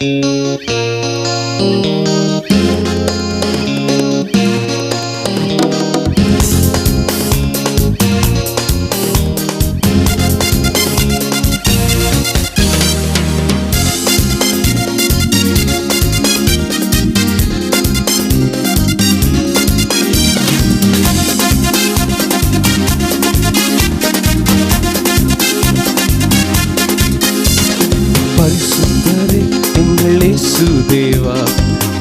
பரிசுத்தரே எங்கள் இயேசு தேவா,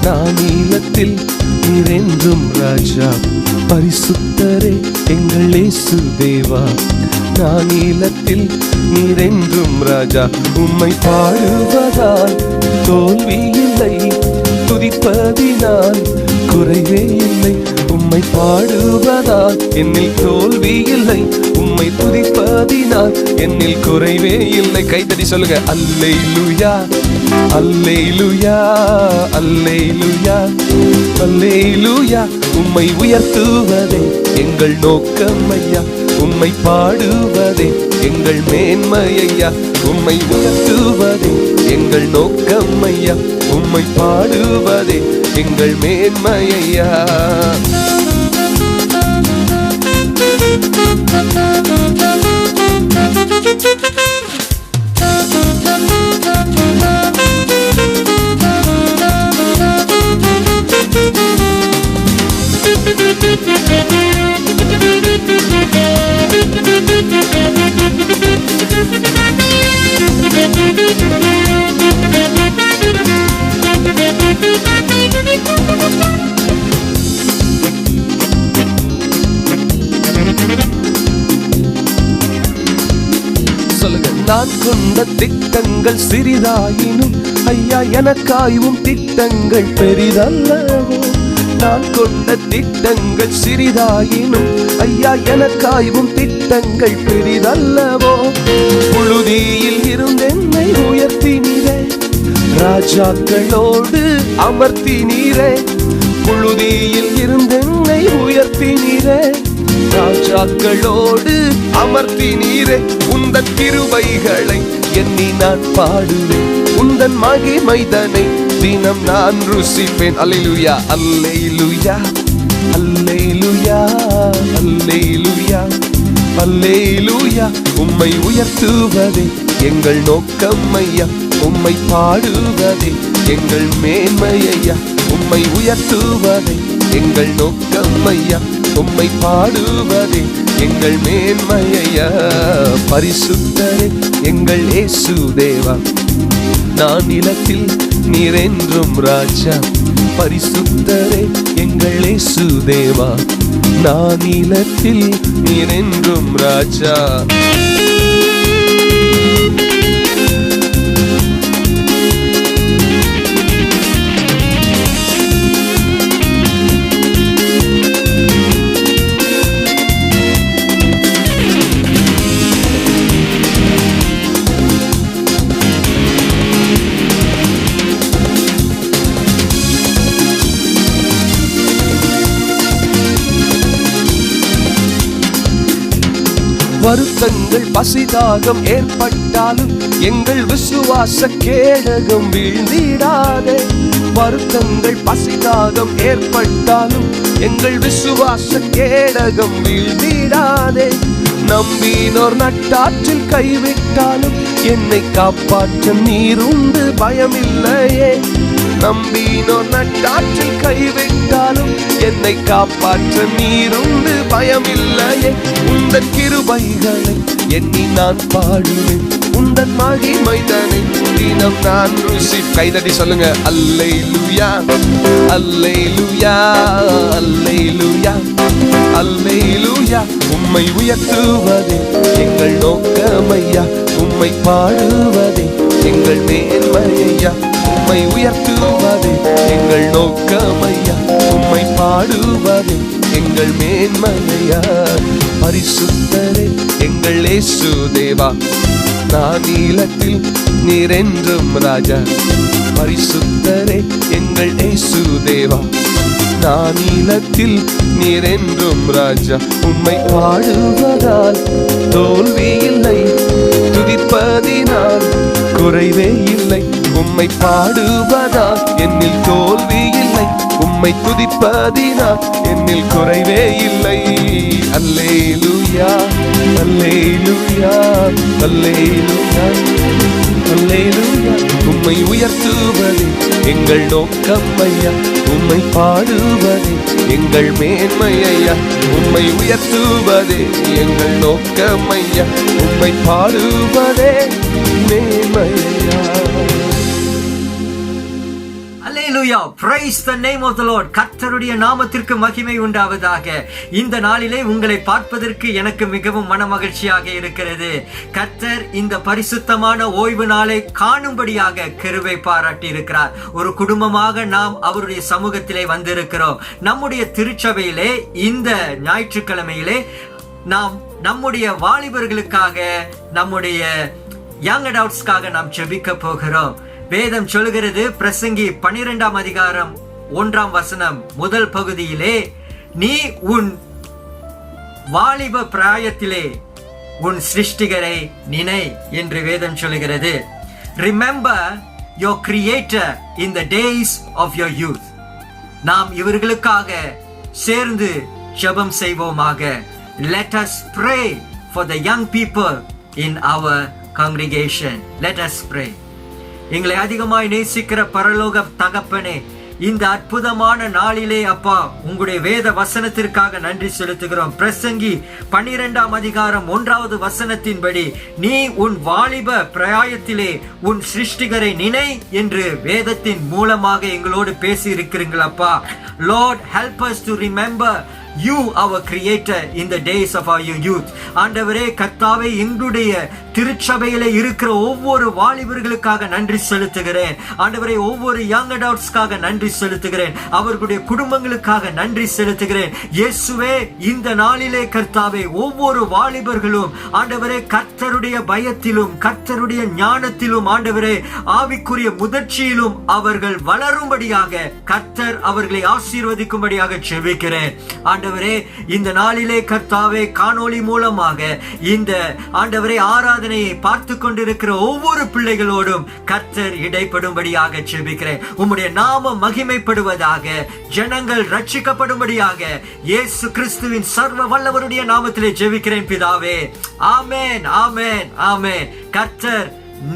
நானிலத்தில் நீரென்றும் ராஜா. பரிசுத்தரே எங்கள் இயேசு தேவா, நானிலத்தில் நீரென்றும் ராஜா. உம்மை பாடுவதால் தோல்வி இல்லை, துதிப்பதினால் குறைவே இல்லை. உம்மை பாடுவதால் என்னில் தோல்வி இல்லை, உம்மை துதிப்பதினால் என்னில் குறைவே இல்லை. கைத்தடி சொல்லுங்க, அல்லேலூயா அல்லேலூயா அல்லேலூயா அல்லேலூயா. உம்மை உயர்த்துவதே எங்கள் நோக்கம் ஐயா, உம்மை பாடுவதே எங்கள் மேன்மை ஐயா. உம்மை உயர்த்துவதே எங்கள் நோக்கம் ஐயா, உம்மை பாடுவதே எங்கள் மேன்மை ஐயா. நான் கொண்ட திட்டங்கள் சிறிதாயினும் ஐயா எனக்காயும் திட்டங்கள் பெரிதல்லவோ. நான் கொண்ட திட்டங்கள் சிறிதாயினும் ஐயா எனக்காயும் திட்டங்கள் பெரிதல்லவோ. புழுதியில் இருந்தென்னை உயர்த்தினீரே, ராஜாக்களோடு அமர்த்தினீரே. புழுதியில் இருந்தென்னை உயர்த்தினீரே, ராஜாக்களோடு அமர்த்தினீரே. உந்தன் கிருபைகளை எண்ணி நான் பாடுவேன், உந்தன் மகிமைதனை தினம் நான் ருசிப்பேன். அல்லேலூயா அல்லேலூயா அல்லேலூயா அல்லேலூயா அல்லேலூயா. உம்மை உயர்த்துவதே எங்கள் நோக்கம் ஐயா, உம்மை பாடுவதே எங்கள் மேன்மை ஐயா. உம்மை உயர்த்துவதே எங்கள் நோக்கம் ஐயா, உம்மை பாடுவதே எங்கள் மேன்மை ஐயா. பரிசுத்தரே எங்கள் இயேசு தேவா, நான் நிலத்தில் நீரென்றும் ராஜா. பரிசுத்தரே எங்கள் இயேசு தேவா, நான் நிலத்தில் நீரென்றும் ராஜா. வருத்தங்கள் பசிதாகம் ஏற்பட்டாலும் எங்கள் விசுவாச கேடகம் வீழ்ந்திடாதே. வருத்தங்கள் பசிதாகம் ஏற்பட்டாலும் எங்கள் விசுவாச கேடகம் வீழ்ந்திடாதே. நம்பினோர் நட்டாற்றில் கைவிட்டாலும் என்னை காப்பாற்ற நீருண்டு பயமில்லையே. நம்பினோர் நட்டாற்றில் கைவிட்டாலும் என்னை காப்பாற்ற நீருண்டு பயமில்லையே. உந்தன் கிருபைகளை எண்ணி நான் பாடுவேன், உந்தன் மகிமைதனை தினம் நான் ருசி. கைதட்டி சொல்லுங்க, அல்லேலூயா அல்லேலூயா அல்லேலூயா அல்லேலூயா. உம்மை உயர்த்துவதே எங்கள் நோக்கம் ஐயா, உம்மை பாடுவதே எங்கள் மேன்மை ஐயா. உம்மை உயர்த்துவதே எங்கள் நோக்கம் ஐயா, உம்மை பாடுவதே எங்கள் மேன்மை ஐயா. பரிசுத்தரே எங்கள் இயேசு தேவா, நான் நீலத்தில் நீரென்றும் ராஜா. பரிசுத்தரே எங்கள் இயேசு தேவா, நான் நீலத்தில் நீரென்றும் ராஜா. உம்மை பாடுவதால் தோல்வி இல்லை, துதிப்பதினால் குறைவே இல்லை. உம்மை உம்மை பாடுவதால் என்னில் தோல்வி இல்லை, உம்மை துதிப்பதினால் என்னில் குறைவே இல்லை. அல்லேலூயா அல்லேலூயா அல்லேலூயா அல்லேலூயா. உம்மை உயர்த்துவதே எங்கள் நோக்கம் ஐயா, உம்மை பாடுவதே எங்கள் மேன்மை ஐயா. உம்மை உயர்த்துவதே எங்கள் நோக்கம் ஐயா, உம்மை பாடுவதே மேன்மை ஐயா. Hallelujah. Praise the name of the Lord. கர்த்தருடைய நாமத்திற்கு மகிமை உண்டாவதாக. இந்த நாளிலே உங்களை பார்ப்பதற்கு எனக்கு மிகவும் மனமகிழ்ச்சியாக இருக்கிறது. கர்த்தர் இந்த பரிசுத்தமான ஓய்வு நாளை காணும்படியாக கிருபை பாராட்டி இருக்கிறார். ஒரு குடும்பமாக நாம் அவருடைய சமூகத்திலே வந்திருக்கிறோம். நம்முடைய திருச்சபையிலே இந்த ஞாயிற்றுக்கிழமையிலே நாம் நம்முடைய வாலிபர்களுக்காக, நம்முடைய யங் அடல்ட்ஸ்க்காக நாம் ஜெபிக்க போகிறோம். வேதம் சொல்கிறது, பிரசங்கி 12ஆம் அதிகாரம் 1ஆம் வசனம் முதல் பகுதியிலே, நீ உன் வாலிப பிராயத்திலே உன் சிருஷ்டிகரை நினை என்று வேதம் சொல்கிறது. Remember your creator in the days of your youth. நாம் இவர்களுக்காக சேர்ந்து ஜெபம் செய்வோமாக. Let us pray for the young people in our congregation. Let us pray. எங்களை அதிகமாய் நேசிக்கிற பரலோக தகப்பனே, இந்த அற்புதமான நாளிலே அப்பா உங்களுடைய வேத வசனத்திற்காக நன்றி செலுத்துகிறோம். பிரசங்கி 12ஆம் அதிகாரம் 1வது வசனத்தின்படி, நீ உன் வாலிப பிராயத்திலே உன் சிருஷ்டிகரை நினை என்று வேதத்தின் மூலமாக எங்களோடு பேசி இருக்கிறீர்கள் அப்பா. Lord, help us to remember you, our creator, in the days of our youth. ஆண்டவரே கர்த்தாவே, எங்களுடைய திருச்சபையிலே இருக்கிற ஒவ்வொரு வாலிபர்களுக்காக நன்றி செலுத்துகிறேன். ஆண்டவரே, ஒவ்வொரு யங் அடல்ட்ஸ்க்காக நன்றி செலுத்துகிறேன். அவர்களுடைய குடும்பங்களுக்காக நன்றி செலுத்துகிறேன். இயேசுவே, இந்த நாளிலே கர்த்தாவே ஒவ்வொரு வாலிபர்களும் ஆண்டவரே கர்த்தருடைய பயத்திலும் கர்த்தருடைய ஞானத்திலும் ஆண்டவரே ஆவிக்குரிய முதிர்ச்சியிலும் அவர்கள் வளரும்படியாக கர்த்தர் அவர்களை ஆசீர்வதிக்கும்படியாக ஜெபிக்கிறேன். ஆண்டவரே, இந்த நாளிலே கர்த்தாவே காணொளி மூலமாக இந்த ஆண்டவரே ஆராதனையை பார்த்து கொண்டிருக்கிற ஒவ்வொரு பிள்ளைகளோடும் கர்த்தர் இடைப்படும்படியாக ஜெபிக்கிறேன். உம்முடைய நாமம் மகிமைப்படுவதாக, ஜனங்கள் ரட்சிக்கப்படும்படியாக இயேசு கிறிஸ்துவின் சர்வ வல்லவருடைய நாமத்திலே ஜெபிக்கிறேன் பிதாவே. ஆமென் ஆமென் ஆமென். கர்த்தர்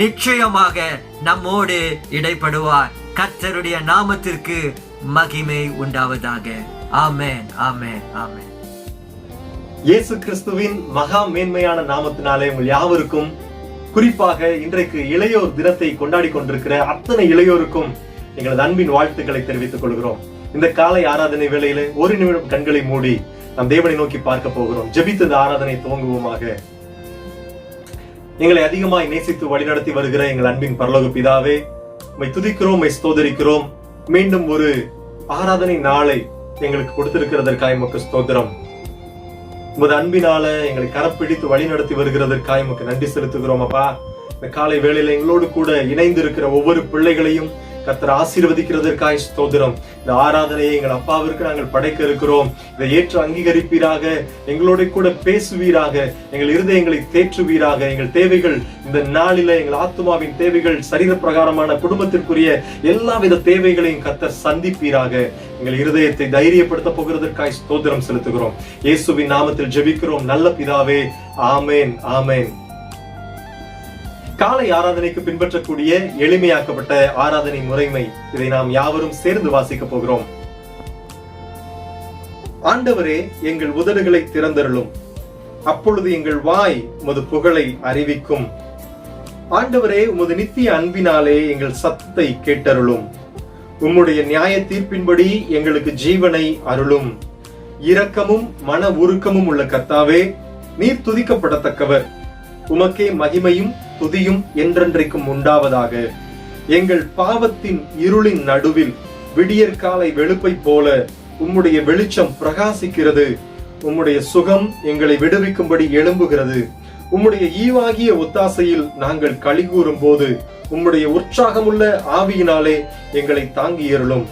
நிச்சயமாக நம்மோடு இடைப்படுவார். கர்த்தருடைய நாமத்திற்கு மகிமை உண்டாவதாக. ஆமென் ஆமென் ஆமென். இயேசு கிறிஸ்துவின் மகா மேன்மையான நாமத்தினாலே உங்கள் யாவருக்கும், குறிப்பாக இன்றைக்கு இளையோர் தினத்தை கொண்டாடி கொண்டிருக்கிற அத்தனை இளையோருக்கும் எங்களது அன்பின் வாழ்த்துக்களை தெரிவித்துக் கொள்கிறோம். இந்த காலை ஆராதனை வேளையில ஒரு நிமிடம் கண்களை மூடி நாம் தேவனை நோக்கி பார்க்க போகிறோம். ஜெபித்து இந்த ஆராதனை துவங்குவோமாக. எங்களை அதிகமாய் நேசித்து வழிநடத்தி வருகிற எங்கள் அன்பின் பரலோக பிதாவே, உம்மை துதிக்கிறோம், உம்மை ஸ்தோதரிக்கிறோம். மீண்டும் ஒரு ஆராதனை நாளை எங்களுக்கு கொடுத்திருக்கிறதற்காக உமக்கு ஸ்தோத்திரம். உமது அன்பினால எங்களை கரப்பிடித்து வழி நடத்தி வருகிறதற்காக உமக்கு நன்றி செலுத்துகிறோம் அப்பா. இந்த காலை வேளையில எங்களோடு கூட இணைந்து இருக்கிற ஒவ்வொரு பிள்ளைகளையும் கர்த்தர் ஆசீர்வதிக்கிறதற்காக ஸ்தோத்திரம். இந்த ஆராதனையை எங்கள் அப்பாவிற்கு நாங்கள் படைக்க இருக்கிறோம். இதை ஏற்று அங்கீகரிப்பீராக, எங்களோட கூட பேசுவீராக, எங்கள் இருதயங்களை தேற்றுவீராக. எங்கள் தேவைகள் இந்த நாளில, எங்கள் ஆத்துமாவின் தேவைகள், சரீர பிரகாரமான குடும்பத்திற்குரிய எல்லாவித தேவைகளையும் கர்த்தர் சந்திப்பீராக. எங்கள் இருதயத்தை தைரியப்படுத்த போகிறதற்காக ஸ்தோத்திரம் செலுத்துகிறோம். இயேசுவின் நாமத்தில் ஜெபிக்கிறோம் நல்ல பிதாவே. ஆமேன் ஆமேன். காலை ஆராதனைக்கு பின்பற்றக்கூடிய எளிமையாக்கப்பட்ட ஆராதனை முறைமை, இதை நாம் யாவரும் சேர்ந்து வாசிக்க போகிறோம். ஆண்டவரே, எங்கள் உதடுகளை திறந்தருளும், அப்பொழுது எங்கள் வாய் உமது புகழை அறிவிக்கும். ஆண்டவரே, உமது நித்திய அன்பினாலே எங்கள் சத்தத்தை கேட்டருளும். உம்முடைய நியாய தீர்ப்பின்படி எங்களுக்கு ஜீவனை அருளும். இரக்கமும் மன உருக்கமும் உள்ள கர்த்தாவே, நீர் துதிக்கப்படத்தக்கவர். உமக்கே மகிமையும் துதியும் என்றென்றைக்கும் உண்டாவதாக. எங்கள் பாவத்தின் இருளின் நடுவில் விடியற்காலை வெளுப்பை போல உம்முடைய வெளிச்சம் பிரகாசிக்கிறது. உம்முடைய சுகம் எங்களை விடுவிக்கும்படி எழும்புகிறது. உம்முடைய ஈவாகிய ஒத்தாசையில் நாங்கள் களிகூறும் போது உம்முடைய உற்சாகமுள்ள ஆவியினாலே எங்களை தாங்கியருளும்.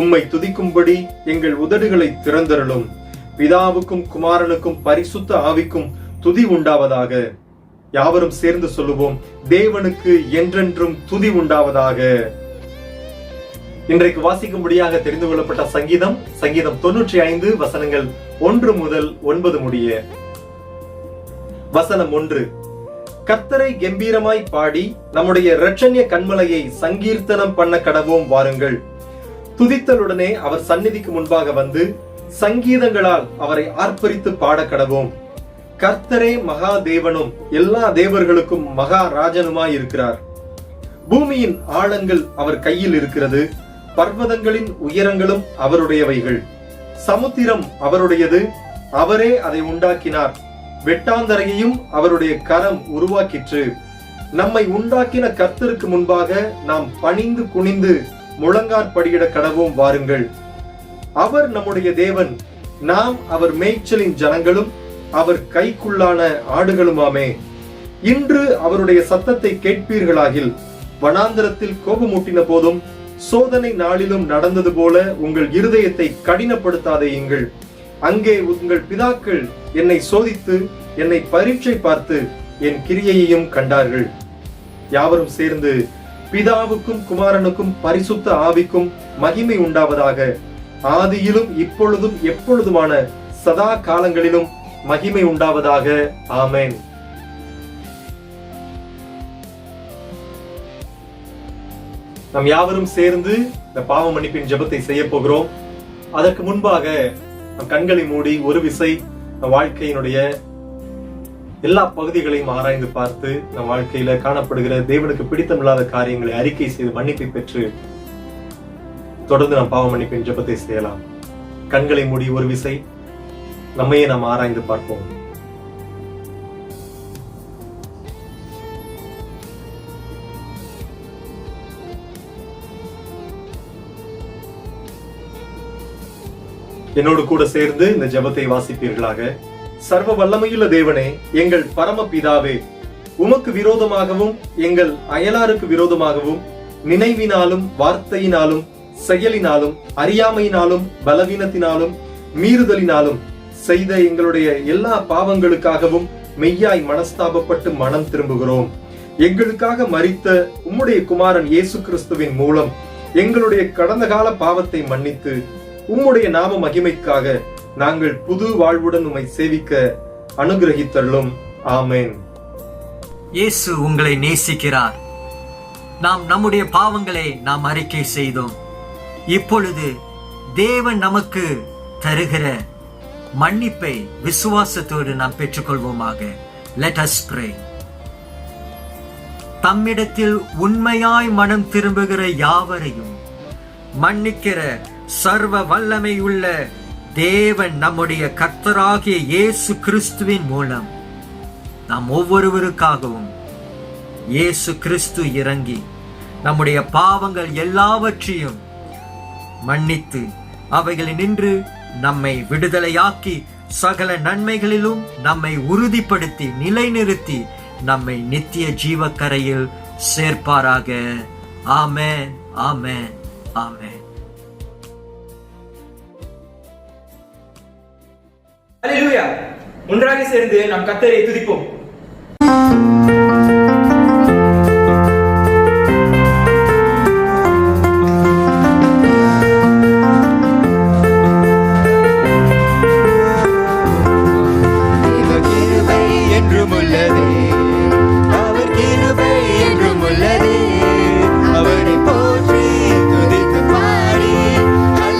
உம்மை துதிக்கும்படி எங்கள் உதடுகளை திறந்தருளும். பிதாவுக்கும் குமாரனுக்கும் பரிசுத்த ஆவிக்கும் துதி உண்டாவதாக. யாவரும் சேர்ந்து சொல்லுவோம், தேவனுக்கு என்றென்றும் துதி உண்டாவதாக. இன்றைக்கு வாசிக்கும்படியாக தெரிந்து கொள்ளப்பட்ட சங்கீதம் 95 வசனங்கள் 1 முதல் 9 முடிய. வசனம் 1. கர்த்தரை கம்பீரமாய் பாடி நம்முடைய இரட்சண்ய கன்மலையை சங்கீர்த்தனம் பண்ண கடவோம் வாருங்கள். துதித்தலுடனே அவர் சந்நிதிக்கு முன்பாக வந்து சங்கீதங்களால் அவரை ஆர்ப்பரித்து பாட கடவோம். கர்த்தரே மகா தேவனும் எல்லா தேவர்களுக்கும் மகாராஜனுமாய் இருக்கிறார். பூமியின் ஆழங்கள் அவர் கையில் இருக்கிறது, பர்வதங்களின் உயரங்களும் அவருடையவைகள். சமுத்திரம் அவருடையது, அவரே அதை உண்டாக்கினார். வெட்டாந்தரையையும் அவருடைய கரம் உருவாக்கிற்று. நம்மை உண்டாக்கின கர்த்தருக்கு முன்பாக நாம் பணிந்து குனிந்து முழங்காற்படியிட கடவோம் வாருங்கள். அவர் நம்முடைய தேவன், நாம் அவர் மேய்ச்சலின் ஜனங்களும் அவர் கைக்குள்ளான ஆடுகளுமாமே. இன்று அவருடைய சத்தத்தை கேட்பீர்களாகில், வனாந்தரத்தில் கோபமூட்டின போதும் சோதனை நாளிலும் நடந்தது போல உங்கள் இருதயத்தை கடினப்படுத்தாதேயுங்கள். அங்கே உங்கள் பிதாக்கள் என்னை சோதித்து என்னை பரீட்சை பார்த்து என் கிரியையையும் கண்டார்கள். யாவரும் சேர்ந்து, பிதாவுக்கும் குமாரனுக்கும் பரிசுத்த ஆவிக்கும் மகிமை உண்டாவதாக. ஆதியிலும் இப்பொழுதும் எப்பொழுதுமான சதா காலங்களிலும் மகிமை உண்டாவதாக. ஆமென். நாம் யாவரும் சேர்ந்து இந்த பாவ மன்னிப்பின் ஜெபத்தை செய்ய போகிறோம். அதற்கு முன்பாக நம் கண்களை மூடி ஒரு விசை நம் வாழ்க்கையினுடைய எல்லா பகுதிகளையும் ஆராய்ந்து பார்த்து நம் வாழ்க்கையில காணப்படுகிற தேவனுக்கு பிடித்தமில்லாத காரியங்களை அறிக்கை செய்து மன்னிப்பை பெற்று தொடர்ந்து நாம் பாவ மன்னிப்பின் ஜெபத்தை செய்யலாம். கண்களை மூடி ஒரு விசை நம்மையே நாம் ஆராய்ந்து பார்ப்போம். என்னோடு கூட சேர்ந்து இந்த ஜெபத்தை வாசிப்பீர்களாக. சர்வ வல்லமையுள்ள தேவனே, எங்கள் பரம பிதாவே, உமக்கு விரோதமாகவும் எங்கள் அயலாருக்கு விரோதமாகவும் நினைவினாலும் வார்த்தையினாலும் செயலினாலும் அறியாமையினாலும் பலவீனத்தினாலும் மீறுதலினாலும் செய்த எங்களுடைய எல்லா பாவங்களுக்காகவும் மெய்யாய் மனஸ்தாபப்பட்டு மனம் திரும்புகிறோம். எங்களுக்காக மரித்த உம்முடைய குமாரன் இயேசு கிறிஸ்துவின் மூலம் எங்களுடைய கடந்த கால பாவத்தை மன்னித்து உம்முடைய நாம மகிமைக்காக நாங்கள் புது வாழ்வுடன் உம்மை சேவிக்க அனுகிரகித்தருளும். ஆமென். இயேசு உங்களை நேசிக்கிறார். நாம் நம்முடைய பாவங்களை நாம் அறிக்கை செய்தோம். இப்பொழுது தேவன் நமக்கு தருகிற மன்னிப்பை விசுவாசத்தோடு நாம் பெற்றுக்கொள்வோமாக. Let us pray. தம்மிடத்தில் உண்மையாய் மனம் திரும்புகிற யாவரையும் மன்னிக்கிற சர்வ வல்லமை உள்ள தேவன் நம்முடைய கர்த்தராகிய இயேசு கிறிஸ்துவின் மூலம் நாம் ஒவ்வொருவருக்காகவும் இயேசு கிறிஸ்து இறங்கி நம்முடைய பாவங்கள் எல்லாவற்றையும் மன்னித்து அவைகளினின்று நம்மை விடுதலையாக்கி சகல நன்மைகளிலும் நம்மை உறுதிப்படுத்தி நிலைநிறுத்தி நம்மை நித்திய ஜீவக்கரையில் சேர்ப்பாராக. ஆமென், ஆமென், ஆமென். அல்லேலூயா. ஒன்றாக சேர்ந்து நாம் கர்த்தரை துதிப்போம்.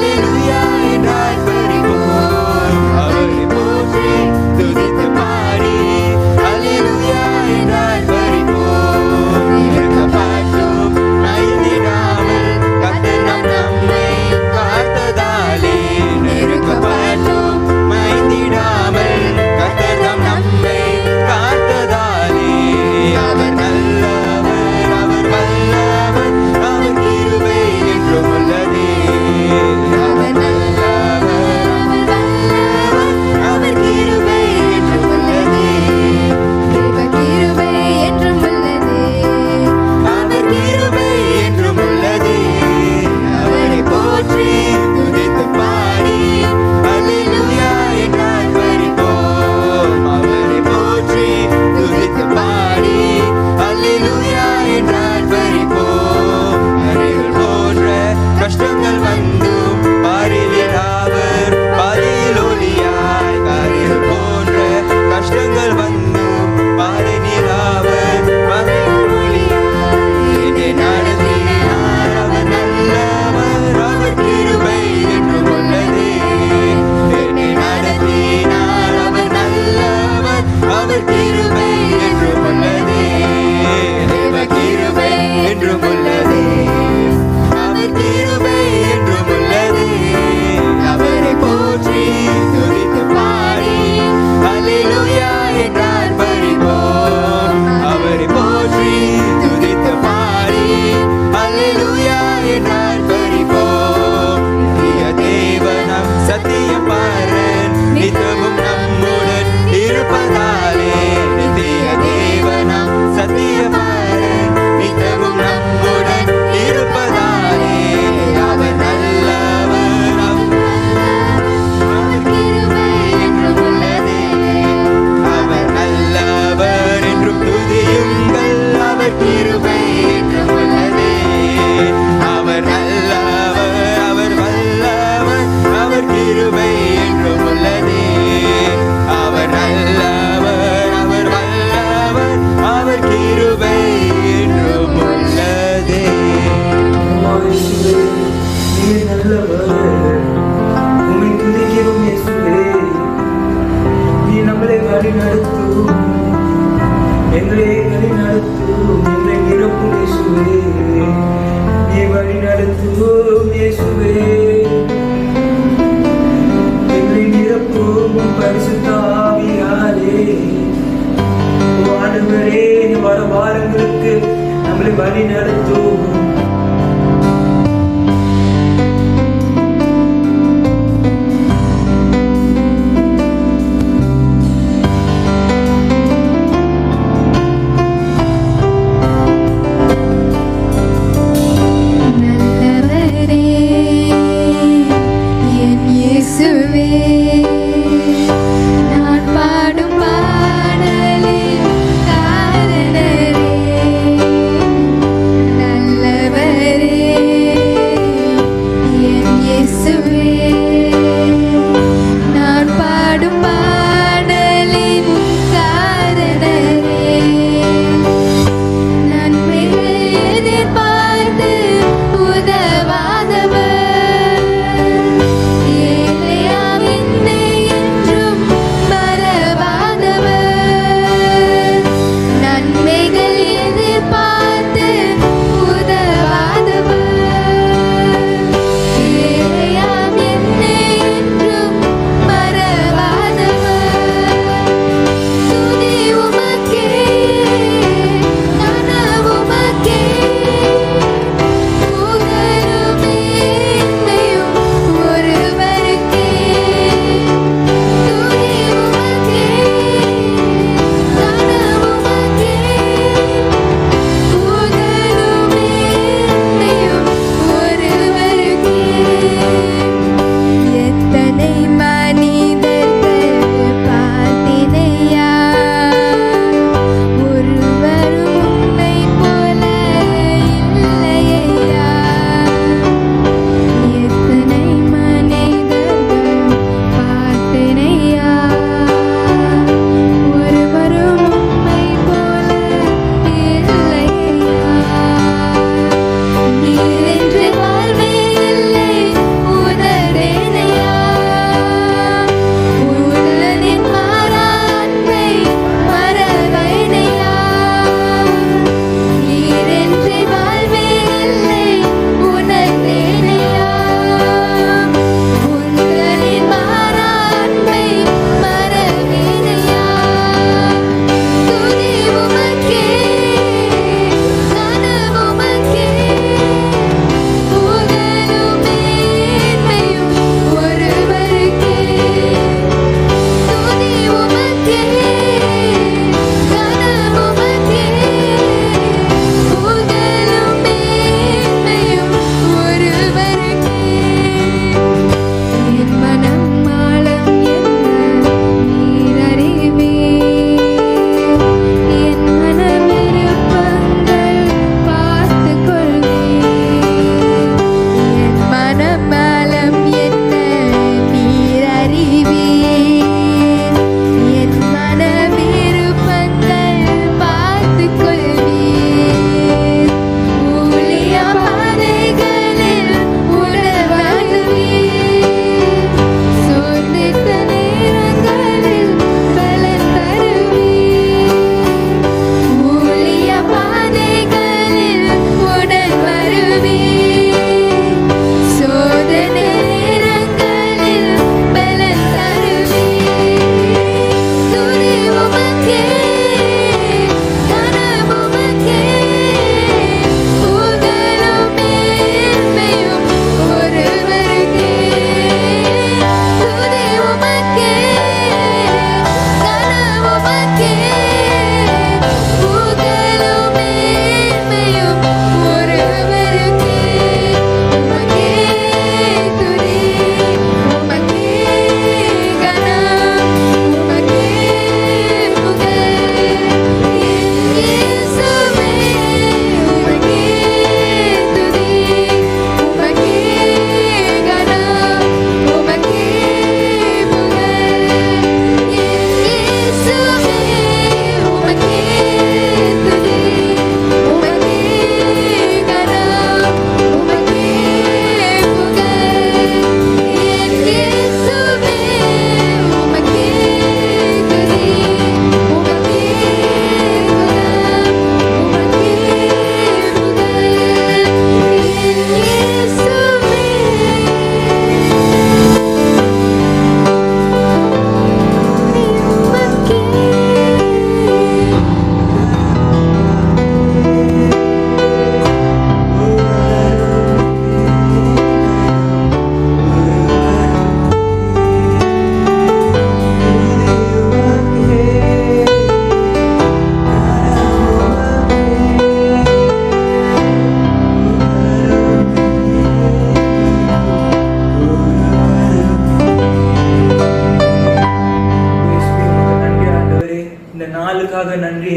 Hallelujah. ஆண்டவரே இந்த வாரங்களுக்கு நம்மளை வழி நடத்தும். நல்லவரே என் இயேசுவே, நான் பாடும் பாடலின் காரணரே. நல்லவரே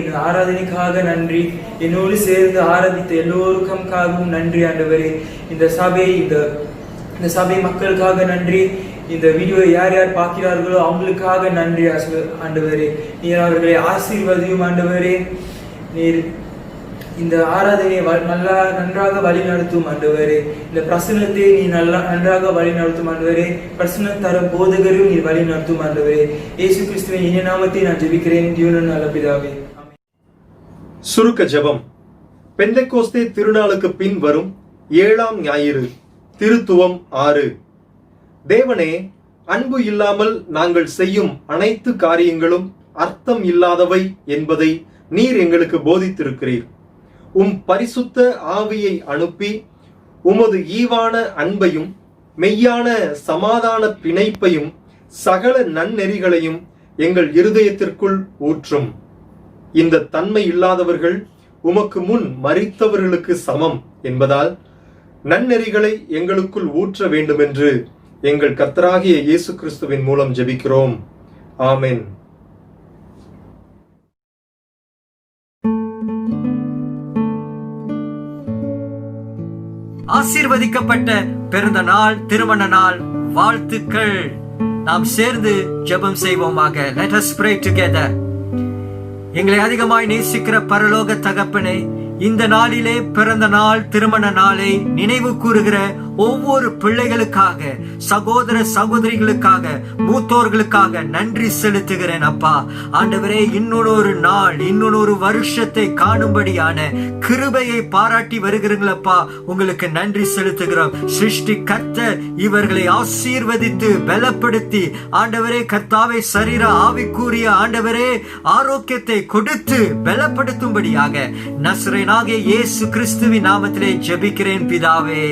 இந்த ஆராதனைக்காக நன்றி. என்னோடு சேர்ந்து ஆராதித்த எல்லோருக்காகவும் நன்றி ஆண்டவரே. இந்த சபை மக்களுக்காக நன்றி. இந்த வீடியோ யார் யார் பார்க்கிறார்களோ அவங்களுக்காக நன்றி ஆண்டவரே. நீர் அவர்களை ஆசீர்வதியும் ஆண்டவரே. நீர் இந்த ஆராதனையை நன்றாக வழி நடத்தும் ஆண்டவரே. இந்த பிரசனத்தை நீ நன்றாக வழி நடத்தும் ஆண்டவரே. பிரசனம் தர போதகரும் நீர் வழி நடத்தும் ஆண்டவரே. இயேசு கிறிஸ்துவின் இனிய நாமத்தை நான் ஜெபிக்கிறேன் ஜீவனுள்ள நல்ல பிதாவே. சுருக்க ஜெபம். பெந்தெக்கோஸ்தே திருநாளுக்கு பின் வரும் 7ஆம் ஞாயிறு. திருத்துவம் 6. தேவனே, அன்பு இல்லாமல் நாங்கள் செய்யும் அனைத்து காரியங்களும் அர்த்தம் இல்லாதவை என்பதை நீர் எங்களுக்கு போதித்திருக்கிறீர். உம் பரிசுத்த ஆவியை அனுப்பி உமது ஈவான அன்பையும் மெய்யான சமாதான பிணைப்பையும் சகல நன்னெறிகளையும் எங்கள் இருதயத்திற்குள் ஊற்றும். இந்த தன்மை இல்லாதவர்கள் உமக்கு முன் மரித்தவர்களுக்கு சமம் என்பதால் நன்னெறிகளை எங்களுக்குள் ஊற்ற வேண்டுமென்று எங்கள் கர்த்தராகிய இயேசு கிறிஸ்துவின் மூலம் ஜெபிக்கிறோம். ஆமென். ஆசீர்வதிக்கப்பட்ட பிறந்த நாள், திருமண நாள் வாழ்த்துக்கள். நாம் சேர்ந்து ஜெபம் செய்வோமாக. Let us pray together. எங்களை அதிகமாய் நேசிக்கிற பரலோக தகப்பனே, இந்த நாளிலே பிறந்த நாள், திருமண நாளை நினைவு கூறுகிற ஒவ்வொரு பிள்ளைகளுக்காக, சகோதர சகோதரிகளுக்காக, மூத்தோர்களுக்காக நன்றி செலுத்துகிறேன் அப்பா. ஆண்டவரே, இன்னொரு நாள், இன்னொரு வருஷத்தை காணும்படியான கிருபையை பாராட்டி வருகிறீங்களப்பா. உங்களுக்கு நன்றி செலுத்துகிறோம். சிருஷ்டி கர்த்தர் இவர்களை ஆசீர்வதித்து பலப்படுத்தி, ஆண்டவரே கர்த்தாவை சரீர ஆவிக்குரிய ஆண்டவரே ஆரோக்கியத்தை கொடுத்து பலப்படுத்தும்படியாக நசரேயனாகிய இயேசு கிறிஸ்துவின் நாமத்திலே ஜெபிக்கிறேன் பிதாவே.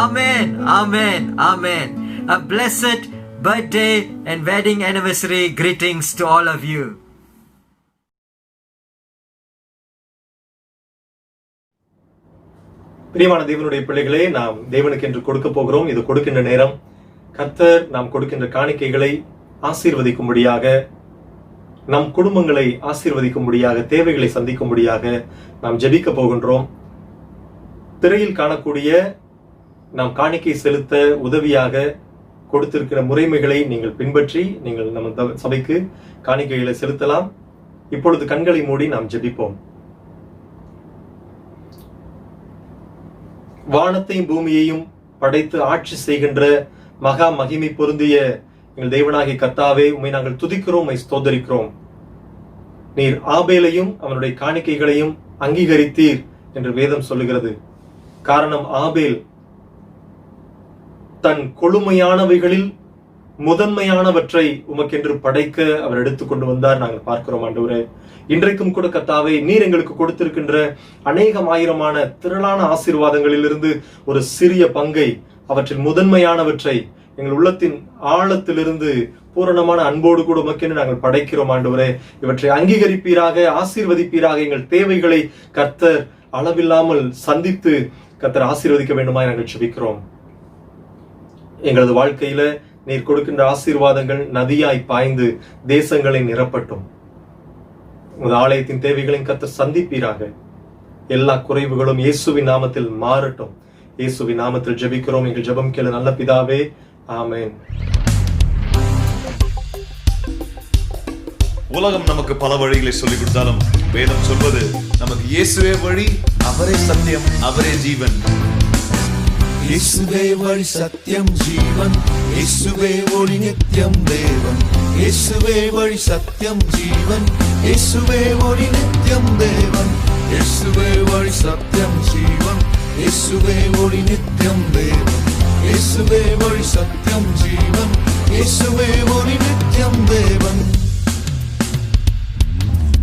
Amen, amen, amen. A blessed birthday and wedding anniversary greetings to all of you. பிரியமான தேவனுடைய பிள்ளைகளே, நாம் தேவனுக்கு என்று கொடுக்க போகிறோம். இது கொடுக்கின்ற நேரம். கர்த்தர் நாம் கொடுக்கின்ற காணிக்கைகளை ஆசீர்வதிக்கும்படியாக, நம் குடும்பங்களை ஆசீர்வதிக்கும்படியாக, தேவைகளை சந்திக்கும்படியாக நாம் ஜெபிக்க போகின்றோம். திரையில் காணக்கூடிய நாம் காணிக்கை செலுத்த உதவியாக கொடுத்திருக்கிற முறைமைகளை நீங்கள் பின்பற்றி நீங்கள் நம்ம சபைக்கு காணிக்கைகளை செலுத்தலாம். இப்பொழுது கண்களை மூடி நாம் ஜெபிப்போம். வானத்தையும் பூமியையும் படைத்து ஆட்சி செய்கின்ற மகா மகிமை பொருந்திய எங்கள் தேவனாகிய கர்த்தாவே, உம்மை நாங்கள் துதிக்கிறோம், உம்மை ஸ்தோத்தரிக்கிறோம். நீர் ஆபேலையும் அவனுடைய காணிக்கைகளையும் அங்கீகரித்தீர் என்று வேதம் சொல்லுகிறது. காரணம், ஆபேல் தன் கொழுமையானவைகளில் முதன்மையானவற்றை உமக்கென்று படைக்க அவர் எடுத்துக்கொண்டு வந்தார். நாங்கள் பார்க்கிறோம் ஆண்டவரே. இன்றைக்கும் கூட கர்த்தாவே, நீர் எங்களுக்கு கொடுத்திருக்கின்ற அநேகம் ஆயிரமான திரளான ஆசீர்வாதங்களிலிருந்து ஒரு சிறிய பங்கை, அவற்றில் முதன்மையானவற்றை எங்கள் உள்ளத்தின் ஆழத்திலிருந்து பூரணமான அன்போடு கூட உமக்கென்று நாங்கள் படைக்கிறோம் ஆண்டவரே. இவற்றை அங்கீகரிப்பீராக, ஆசீர்வதிப்பீராக. எங்கள் தேவைகளை கர்த்தர் அளவில்லாமல் சந்தித்து கர்த்தர் ஆசீர்வதிக்க வேண்டுமாய் நாங்கள் ஜெபிக்கிறோம். எங்களது வாழ்க்கையில நீர் கொடுக்கின்ற ஆசீர்வாதங்கள் நதியாய் பாய்ந்து தேசங்களை நிரப்பட்டும். உங்கள் ஆலயத்தின் தேவைகளையும் கர்த்தர் சந்திப்பீராக. எல்லா குறைவுகளும் இயேசுவின் நாமத்தில் மாறட்டும். இயேசுவின் நாமத்தில் ஜெபிக்கிறோம் எங்கள் ஜெபம் கேளு நல்ல பிதாவே. ஆமென். உலகம் நமக்கு பல வழிகளை சொல்லிக் கொடுத்தாலும் வேதம் சொல்வது நமக்கு இயேசுவே வழி, அவரே சத்தியம், அவரே ஜீவன். இயேசுவே வழி, சத்தியம், ஜீவன். இயேசுவே ஒளி, நித்தியம் தேவன். இயேசுவே வழி, சத்தியம், ஜீவன். இயேசுவே ஒளி, நித்தியம் தேவன். இயேசுவே வழி, சத்தியம், ஜீவன். இயேசுவே ஒளி, நித்தியம் தேவன். இயேசுவே வழி, சத்தியம், ஜீவன். இயேசுவே ஒளி, நித்தியம் தேவன்.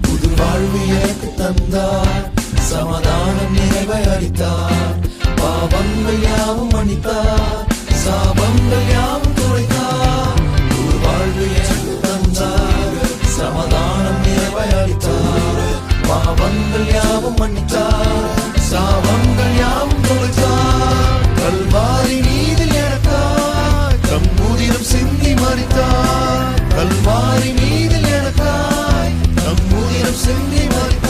புது வாழ்வு எனக்கு தந்தார், சமாதானம் நிறைவை அளித்தார். பாவங்கள் யாவும் மன்னித்தார், சாபங்கள் யாவும் துடைத்தார். புது வாழ்வு எனக்கு தந்தார், சமாதானம் நிறைவை அளித்தார். பாவங்கள் யாவும் மன்னித்தார், சாபங்கள் யாவும் துடைத்தார். கல்வாரி மீதில் எனக்காய் தம் உதிரம் சிந்தி மரித்தார். கல்வாரி மீதில் எனக்காய் தம் உதிரம் சிந்தி மரித்தார்.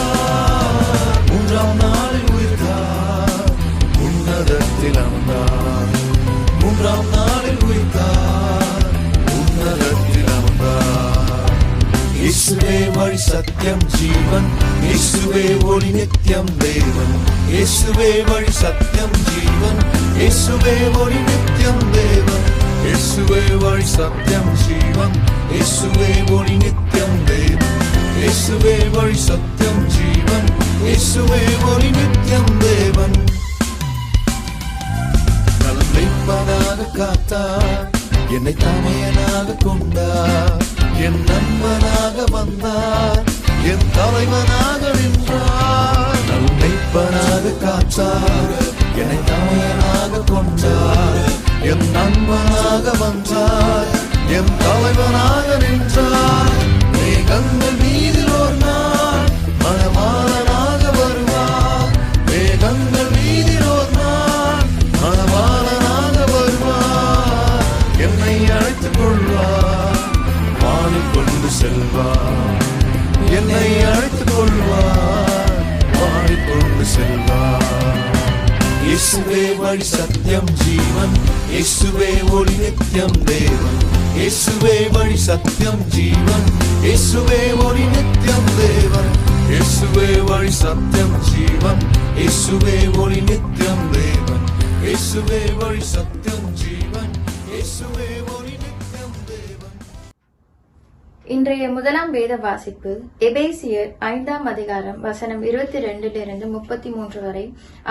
சத்தியம் ஜீவன் இயேசுவே ஒளி நித்தியம் தேவன் இயேசுவே வழி சத்தியம் ஜீவன் இயேசுவே ஒளி நித்தியம் தேவன் இயேசுவே வழி சத்தியம் ஜீவன் இயேசுவே ஒளி நித்தியம் தேவன் இயேசுவே வழி சத்தியம் ஜீவன் இயேசுவே ஒளி நித்தியம் தேவன் நல்மெய்ப்பனாக காத்தார் என்னை தமையனாக கொண்டார் என் நண்பனாக வந்தார் என் தலைவனாக நின்றார் நல்மெய்ப்பனாக காத்தார் என்னை தமையனாக கொண்டார் என் நண்பனாக வந்தார் என் தலைவனாக நின்றார் மேகங்கள் மீதில் ஒரு நாள் மணவாளனாக வருவார் மேகங்கள் மீதில் ஒரு நாள் மணவாளனாக வருவார் என்னை அழைத்துக் கொள்வார் வானில் கொண்டு செல்வார் என்னை அழைத்துக் கொள்வார் வானில் கொண்டு செல்வார் இயேசுவே வழி சத்தியம் ஜீவன் இயேசுவே ஒளி நித்தியம் தேவன் இயேசுவே வழி சத்தியம் ஜீவன் இயேசுவே ஒளி நித்தியம் தேவன் இயேசுவே வழி சத்தியம் ஜீவன் இயேசுவே ஒளி நித்தியம் தேவன் இயேசுவே வழி சத்தியம் ஜீவன் இயேசுவே ஒளி நித்தியம் தேவன். இன்றைய முதலாம் வேத வாசிப்பு எபேசியர் 5ஆம் அதிகாரம் வசனம் 22 33 வரை,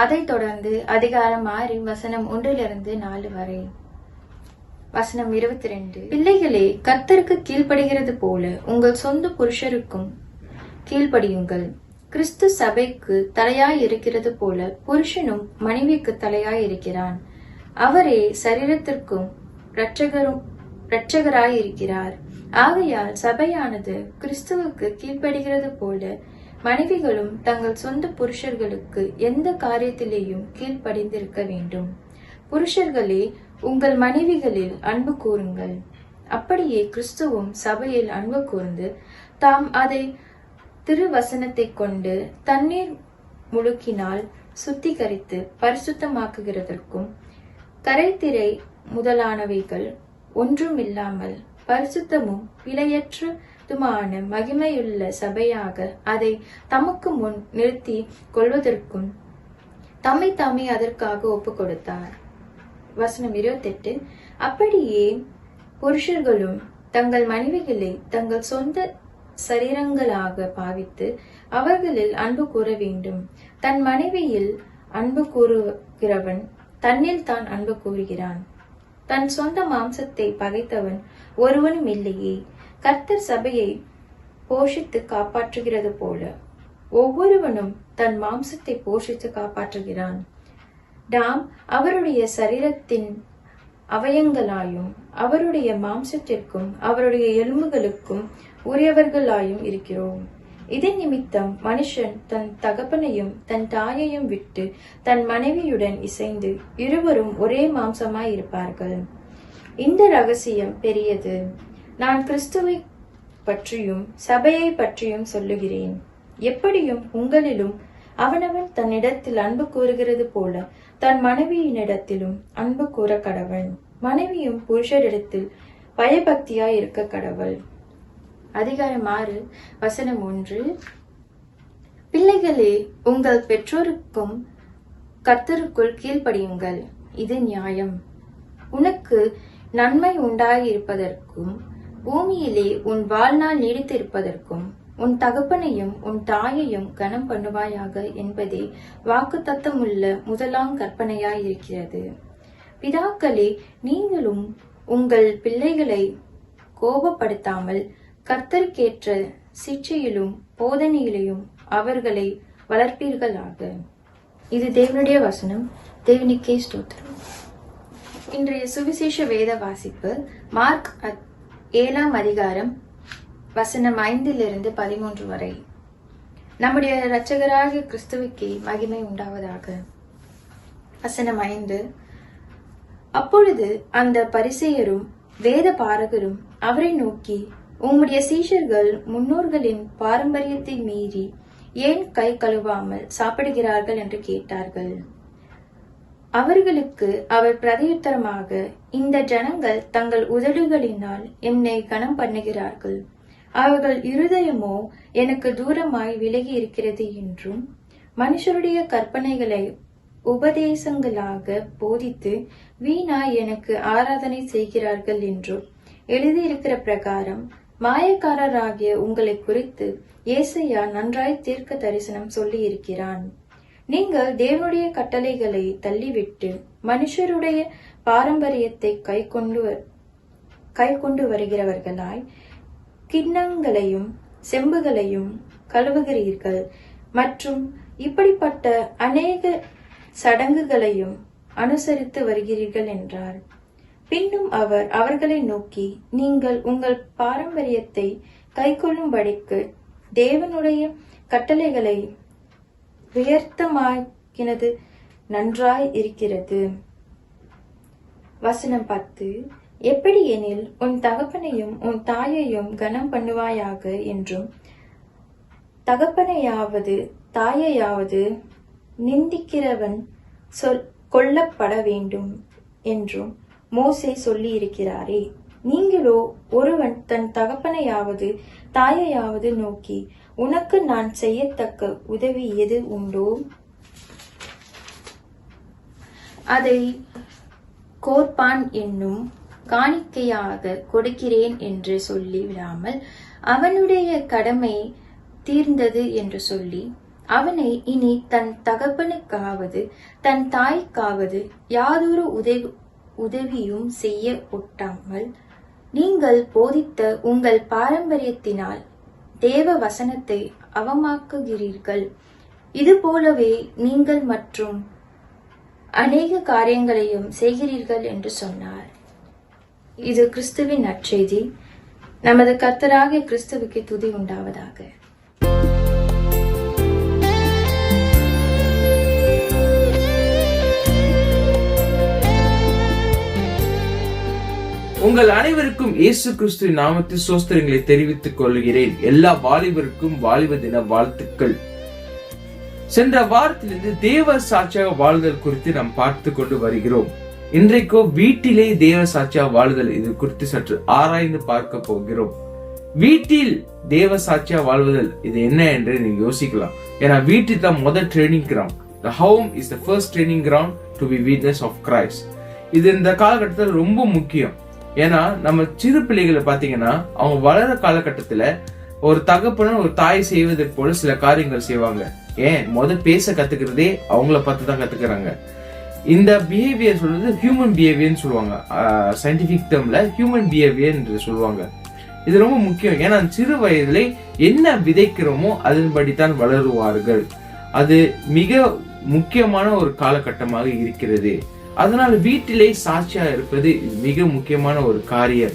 அதைத் தொடர்ந்து அதிகாரம் 6 வசனம் 1 4 வரை. வசனம் 22. பிள்ளைகளே, கர்த்தருக்கு கீழ்ப்படுகிறது போல உங்கள் சொந்த புருஷருக்கும் கீழ்ப்படியுங்கள். கிறிஸ்து சபைக்கு தலையாய் இருக்கிறது போல புருஷனும் மனைவிக்கு தலையாய் இருக்கிறான். அவரே சரீரத்திற்கும் இரட்சகராய் இருக்கிறார். ஆகையால் சபையானது கிறிஸ்துவுக்கு கீழ்ப்படுகிறது போல மனைவிகளும் தங்கள் சொந்த புருஷர்களுக்கு எந்த காரியத்திலேயும் கீழ்ப்படிந்திருக்க வேண்டும். புருஷர்களே, உங்கள் மனைவிகளில் அன்பு கூறுங்கள். அப்படியே கிறிஸ்துவும் சபையில் அன்பு கூர்ந்து தாம் அதை திருவசனத்தை கொண்டு தண்ணீர் முழுக்கினால் சுத்திகரித்து பரிசுத்தமாக்குகிறதற்கும் கரைத்திரை முதலானவைகள் ஒன்றுமில்லாமல் பரிசுத்தமும் பிழையற்றதுமான மகிமையுள்ள சபையாக அதை தமக்கு முன் நிறுத்தி கொள்வதற்கும் தம்மை தாமே அதற்காக ஒப்பு கொடுத்தார். வசனம் 28. அப்படியே புருஷர்களும் தங்கள் மனைவிகளை தங்கள் சொந்த சரீரங்களாக பாவித்து அவர்களில் அன்பு கூற வேண்டும். தன் மனைவியில் அன்பு கூறுகிறவன் தன்னில் தான் அன்பு கூறுகிறான். தன் சொந்த மாம்சத்தை பகைத்தவன் ஒருவனும் இல்லையே. கர்த்தர் சபையை போஷித்து காப்பாற்றுகிறது போல ஒவ்வொருவனும் தன் மாம்சத்தை போஷித்து காப்பாற்றுகிறான். நாம் அவருடைய சரீரத்தின் அவயங்களாயும் அவருடைய மாம்சத்திற்கும் அவருடைய எலும்புகளுக்கும் உரியவர்களாயும் இருக்கிறோம். இதன் நிமித்தம் மனுஷன் தன் தகப்பனையும் தன் தாயையும் விட்டு தன் மனைவியுடன் இசைந்து இருவரும் ஒரே மாம்சமாய் இருப்பார்கள். இந்த ரகசியம் பெரியது. நான் கிறிஸ்துவை பற்றியும் சபையை பற்றியும் சொல்லுகிறேன். எப்படியும் உங்களிலும் அவனவன் தன்னிடத்தில் அன்பு கூறுகிறது போல தன் மனைவியினிடத்திலும் அன்பு கூற கடவன். மனைவியும் புருஷரிடத்தில் பயபக்தியாய் இருக்க கடவள். அதிகாரம் 6 வசனம் 1. பிள்ளைகளே, உங்கள் பெற்றோருக்கும் கர்த்தருக்குள் கீழ்ப்படியுங்கள். இது நியாயம். உனக்கு நன்மை உண்டாயிருப்பதற்கும் பூமியிலே உன் வாழ்நாள் நீடித்திருப்பதற்கும் உன் தகப்பனையும் உன் தாயையும் கனம் பண்ணுவாயாக என்பதே வாக்குத்தத்தமுள்ள முதலாம் கற்பனையாயிருக்கிறது. பிதாக்களே, நீங்களும் உங்கள் பிள்ளைகளை கோபப்படுத்தாமல் கர்த்தருக்கேற்ற சிட்சையிலும் போதனையிலும் அவர்களை வளர்ப்பீர்களாக. இது தேவனுடைய வசனம். தேவனுக்கே ஸ்தோத்திரம். இன்றைய சுவிசேஷ வேத வாசிப்பு மார்க் 7ஆம் அதிகாரம் வசனம் 5 13 வரை. நம்முடைய இரட்சகராகிய கிறிஸ்துவுக்கே மகிமை உண்டாவதாக. வசனம் 5. அப்பொழுது அந்த பரிசேயரும் வேத பாரகரும் அவரை நோக்கி, உம்முடைய சீஷர்கள் முன்னோர்களின் பாரம்பரியத்தை மீறி ஏன் கை கழுவாமல் சாப்பிடுகிறார்கள் என்று கேட்டார்கள். அவர்களுக்கு அவர் பிரதியுத்தரமாக, இந்த ஜனங்கள் தங்கள் உதடுகளினால் என்னை கனம் பண்ணுகிறார்கள், அவர்கள் இருதயமோ எனக்கு தூரமாய் விலகி இருக்கிறது என்றும் மனுஷருடைய கற்பனைகளை உபதேசங்களாக போதித்து வீணாய் எனக்கு ஆராதனை செய்கிறார்கள் என்றும் எழுதியிருக்கிற பிரகாரம் மாயக்காரராகிய உங்களை குறித்து ஏசாயா நன்றாய் தீர்க்க தரிசனம் சொல்லி இருக்கிறான். நீங்கள் தேவனுடைய கட்டளைகளை தள்ளிவிட்டு மனுஷருடைய பாரம்பரியத்தை கை கொண்டு வருகிறவர்களாய் கிண்ணங்களையும் செம்புகளையும் கழுவுகிறீர்கள் மற்றும் இப்படிப்பட்ட அநேக சடங்குகளையும் அனுசரித்து வருகிறீர்கள் என்றார். பின்னும் அவர் அவர்களை நோக்கி, நீங்கள் உங்கள் பாரம்பரியத்தை கைக்கொள்ளும்படிக்கு தேவனுடைய கட்டளைகளை வியர்த்தமாக்கினது நன்றாய் இருக்கிறது. வசனம் 10. எப்படி எனில் உன் தகப்பனையும் உன் தாயையும் கனம் பண்ணுவாயாக என்றும் தகப்பனையாவது தாயையாவது நிந்திக்கிறவன் கொல்லப்பட வேண்டும் என்றும் மோசே சொல்லி இருக்கிறாரே. நீங்களோ ஒருவன் தன் தகப்பனையாவது தாயையாவது நோக்கி, உனக்கு நான் செய்யத்தக்க உதவி எது உண்டோ அதை கோர்பான் என்னும் காணிக்கையாக கொடுக்கிறேன் என்று சொல்லி விடாமல் அவனுடைய கடமை தீர்ந்தது என்று சொல்லி அவனை இனி தன் தகப்பனுக்காவது தன் தாய்க்காவது யாதொரு உதவியும் செய்ய ஒட்டாமல் நீங்கள் போதித்த உங்கள் பாரம்பரியத்தினால் தேவ வசனத்தை அவமாக்குகிறீர்கள். இது போலவே நீங்கள் மற்றும் அநேக காரியங்களையும் செய்கிறீர்கள் என்று சொன்னார். இது கிறிஸ்துவின் நற்செய்தி. நமது கர்த்தராகிய கிறிஸ்துவுக்கு துதி உண்டாவதாக. உங்கள் அனைவருக்கும் இயேசு கிறிஸ்துவின் நாமத்தில் சோஸ்திரங்களை தெரிவித்துக் கொள்கிறேன். எல்லா வாலிபருக்கும் வாலிப தின வாழ்த்துக்கள். சென்ற வாரத்திலிருந்து தேவ சாட்சியாக வாழ்தல் குறித்து நாம் பார்த்து கொண்டு வருகிறோம். இன்றைக்கோ வீட்டிலே தேவ சாட்சியாக வாழ்தல் இது குறித்து சற்று ஆராய்ந்து பார்க்க போகிறோம். வீட்டில் தேவ சாட்சியா வாழ்வதல் இது என்ன என்று நீங்க யோசிக்கலாம். ஏன்னா வீட்டு தான் முதல் training ground. The home is the first training ground to be witness of Christ. இது இந்த காலகட்டத்தில் ரொம்ப முக்கியம். ஏன்னா நம்ம சிறு பிள்ளைகளை பாத்தீங்கன்னா அவங்க வளர காலகட்டத்துல ஒரு தகப்பன ஒரு தாய் செய்வதை போல சில காரியங்கள் செய்வாங்க. ஏன் பேச கத்துக்கிறதே அவங்கள பார்த்து தான் கத்துக்கிறாங்க. இந்த பிஹேவியர் சொல்றது ஹியூமன் பிஹேவியர்னு சொல்லுவாங்க. சயின்டிபிக் டேர்ம்ல ஹியூமன் பிஹேவியர் என்று சொல்லுவாங்க. இது ரொம்ப முக்கியம். ஏன்னா சிறு வயதுல என்ன விதைக்கிறோமோ அதன்படித்தான் வளருவார்கள். அது மிக முக்கியமான ஒரு காலகட்டமாக இருக்கிறது. அதனால வீட்டிலே சாட்சியா இருப்பது மிக முக்கியமான ஒரு காரியம்.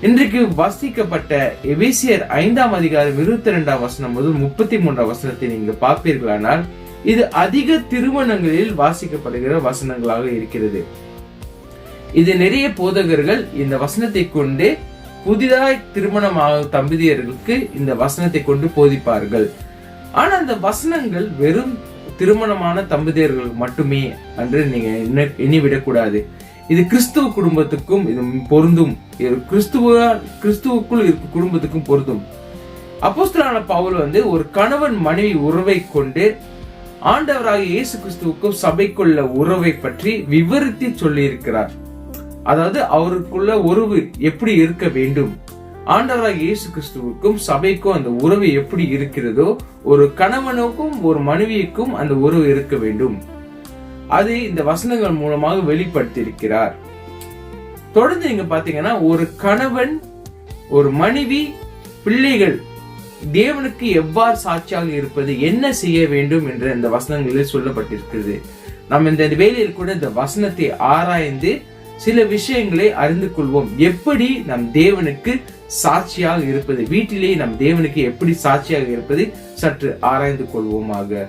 இன்றைக்கு வாசிக்கப்பட்ட எபேசியர் 5ஆம் அதிகாரம் 22ஆம் வசனம் முதல் 33ஆம் வசனத்தை நீங்க பார்ப்பீர்களானால் இது அதிக திருமணங்களில் வாசிக்கப்படுகிற வசனங்களாக இருக்கிறது. இது நிறைய போதகர்கள் இந்த வசனத்தை கொண்டு புதிதாய் திருமணமாக தம்பதியர்களுக்கு இந்த வசனத்தை கொண்டு போதிப்பார்கள். ஆனா அந்த வசனங்கள் வெறும் திருமணமான தம்பதியர்களுக்கு மட்டுமே என்று நீங்க எண்ணிவிடக்கூடாது. இது கிறிஸ்துவ குடும்பத்துக்கும் இது பொருந்தும். கிறிஸ்துவுக்குள் இருக்க குடும்பத்துக்கும் பொருந்தும். அப்போஸ்தலனான பவுல் ஒரு கணவன் மனைவி உறவை கொண்டு ஆண்டவராகிய இயேசு கிறிஸ்துவுக்கும் சபைக்குள்ள உறவை பற்றி விவரித்து சொல்லி இருக்கிறார். அதாவது அவருக்குள்ள உறவு எப்படி இருக்க வேண்டும், ஆண்டவராகிய இயேசு கிறிஸ்துவுக்கும் சபைக்கும் அந்த உறவு எப்படி இருக்கிறதோ ஒரு கணவனுக்கும் ஒரு மனைவிக்கும் அந்த உறவு இருக்க வேண்டும். அதை இந்த வசனங்கள் மூலமாக வெளிப்படுத்தி இருக்கிறார். தொடர்ந்து நீங்க பாத்தீங்கன்னா ஒரு கணவன் ஒரு மனைவி பிள்ளைகள் தேவனுக்கு எவ்வாறு சாட்சியாக இருப்பது, என்ன செய்ய வேண்டும் என்ற இந்த வசனங்களில் சொல்லப்பட்டிருக்கிறது. நாம் இந்த வேளையில் கூட இந்த வசனத்தை ஆராய்ந்து சில விஷயங்களை அறிந்து கொள்வோம். எப்படி நம் தேவனுக்கு சாட்சியாக இருப்பது, வீட்டிலே நம் தேவனுக்கு எப்படி சாட்சியாக இருப்பது சற்று ஆராய்ந்து கொள்வோமாக.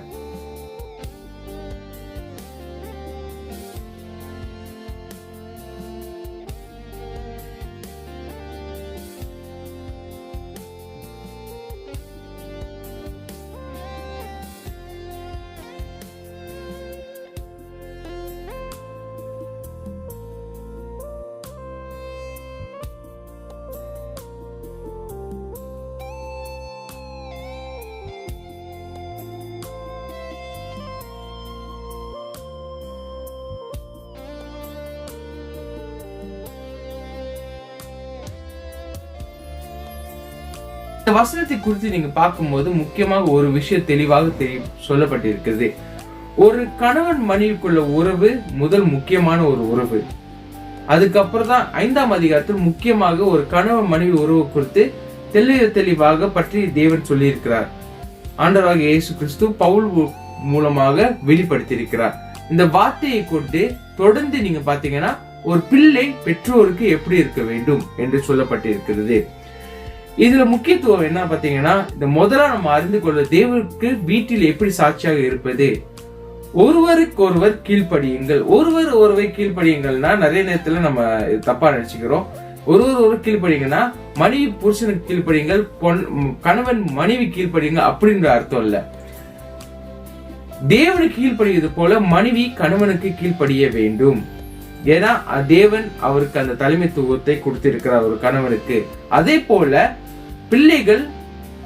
இந்த வசனத்தை குறித்து நீங்க பார்க்கும்போது முக்கியமாக ஒரு விஷயம் தெளிவாக சொல்லப்பட்டிருக்கிறது. ஒரு கணவன் மனைவிக்குள்ள உறவு முதல் முக்கியமான ஒரு உறவு. அதுக்கப்புறம் தான் 5ஆம் அதிகாரத்தில் முக்கியமாக ஒரு கணவன் மனைவி உறவு குறித்து தெளிவாக பற்றி தேவன் சொல்லி இருக்கிறார். ஆண்டவராகிய இயேசு கிறிஸ்து பவுல் மூலமாக வெளிப்படுத்தி இருக்கிறார். இந்த வார்த்தையை கொண்டு தொடர்ந்து நீங்க பாத்தீங்கன்னா ஒரு பிள்ளை பெற்றோருக்கு எப்படி இருக்க வேண்டும் என்று சொல்லப்பட்டிருக்கிறது. இதுல முக்கியத்துவம் என்ன பாத்தீங்கன்னா, இந்த முதல்ல நம்ம அறிந்து கொள்ள தேவனுக்கு வீட்டில் எப்படி சாட்சியாக இருப்பது, ஒருவருக்கு ஒருவர் கீழ்ப்படியுங்கள். ஒருவரை கீழ்ப்படியுங்கள்னா நிறைய நேரத்துல நம்ம தப்பா நினைச்சுக்கிறோம். ஒருவர் கீழ்ப்படிங்கன்னா மனைவி புருஷனுக்கு கீழ்ப்படியுங்கள், கணவன் மனைவி கீழ்ப்படியுங்க அப்படின்ற அர்த்தம் இல்ல. தேவனுக்கு கீழ்ப்படியது போல மனைவி கணவனுக்கு கீழ்ப்படிய வேண்டும். ஏன்னா தேவன் அவருக்கு அந்த தலைமைத்துவத்தை கொடுத்திருக்கிறார் ஒரு கணவனுக்கு. அதே போல பிள்ளைகள்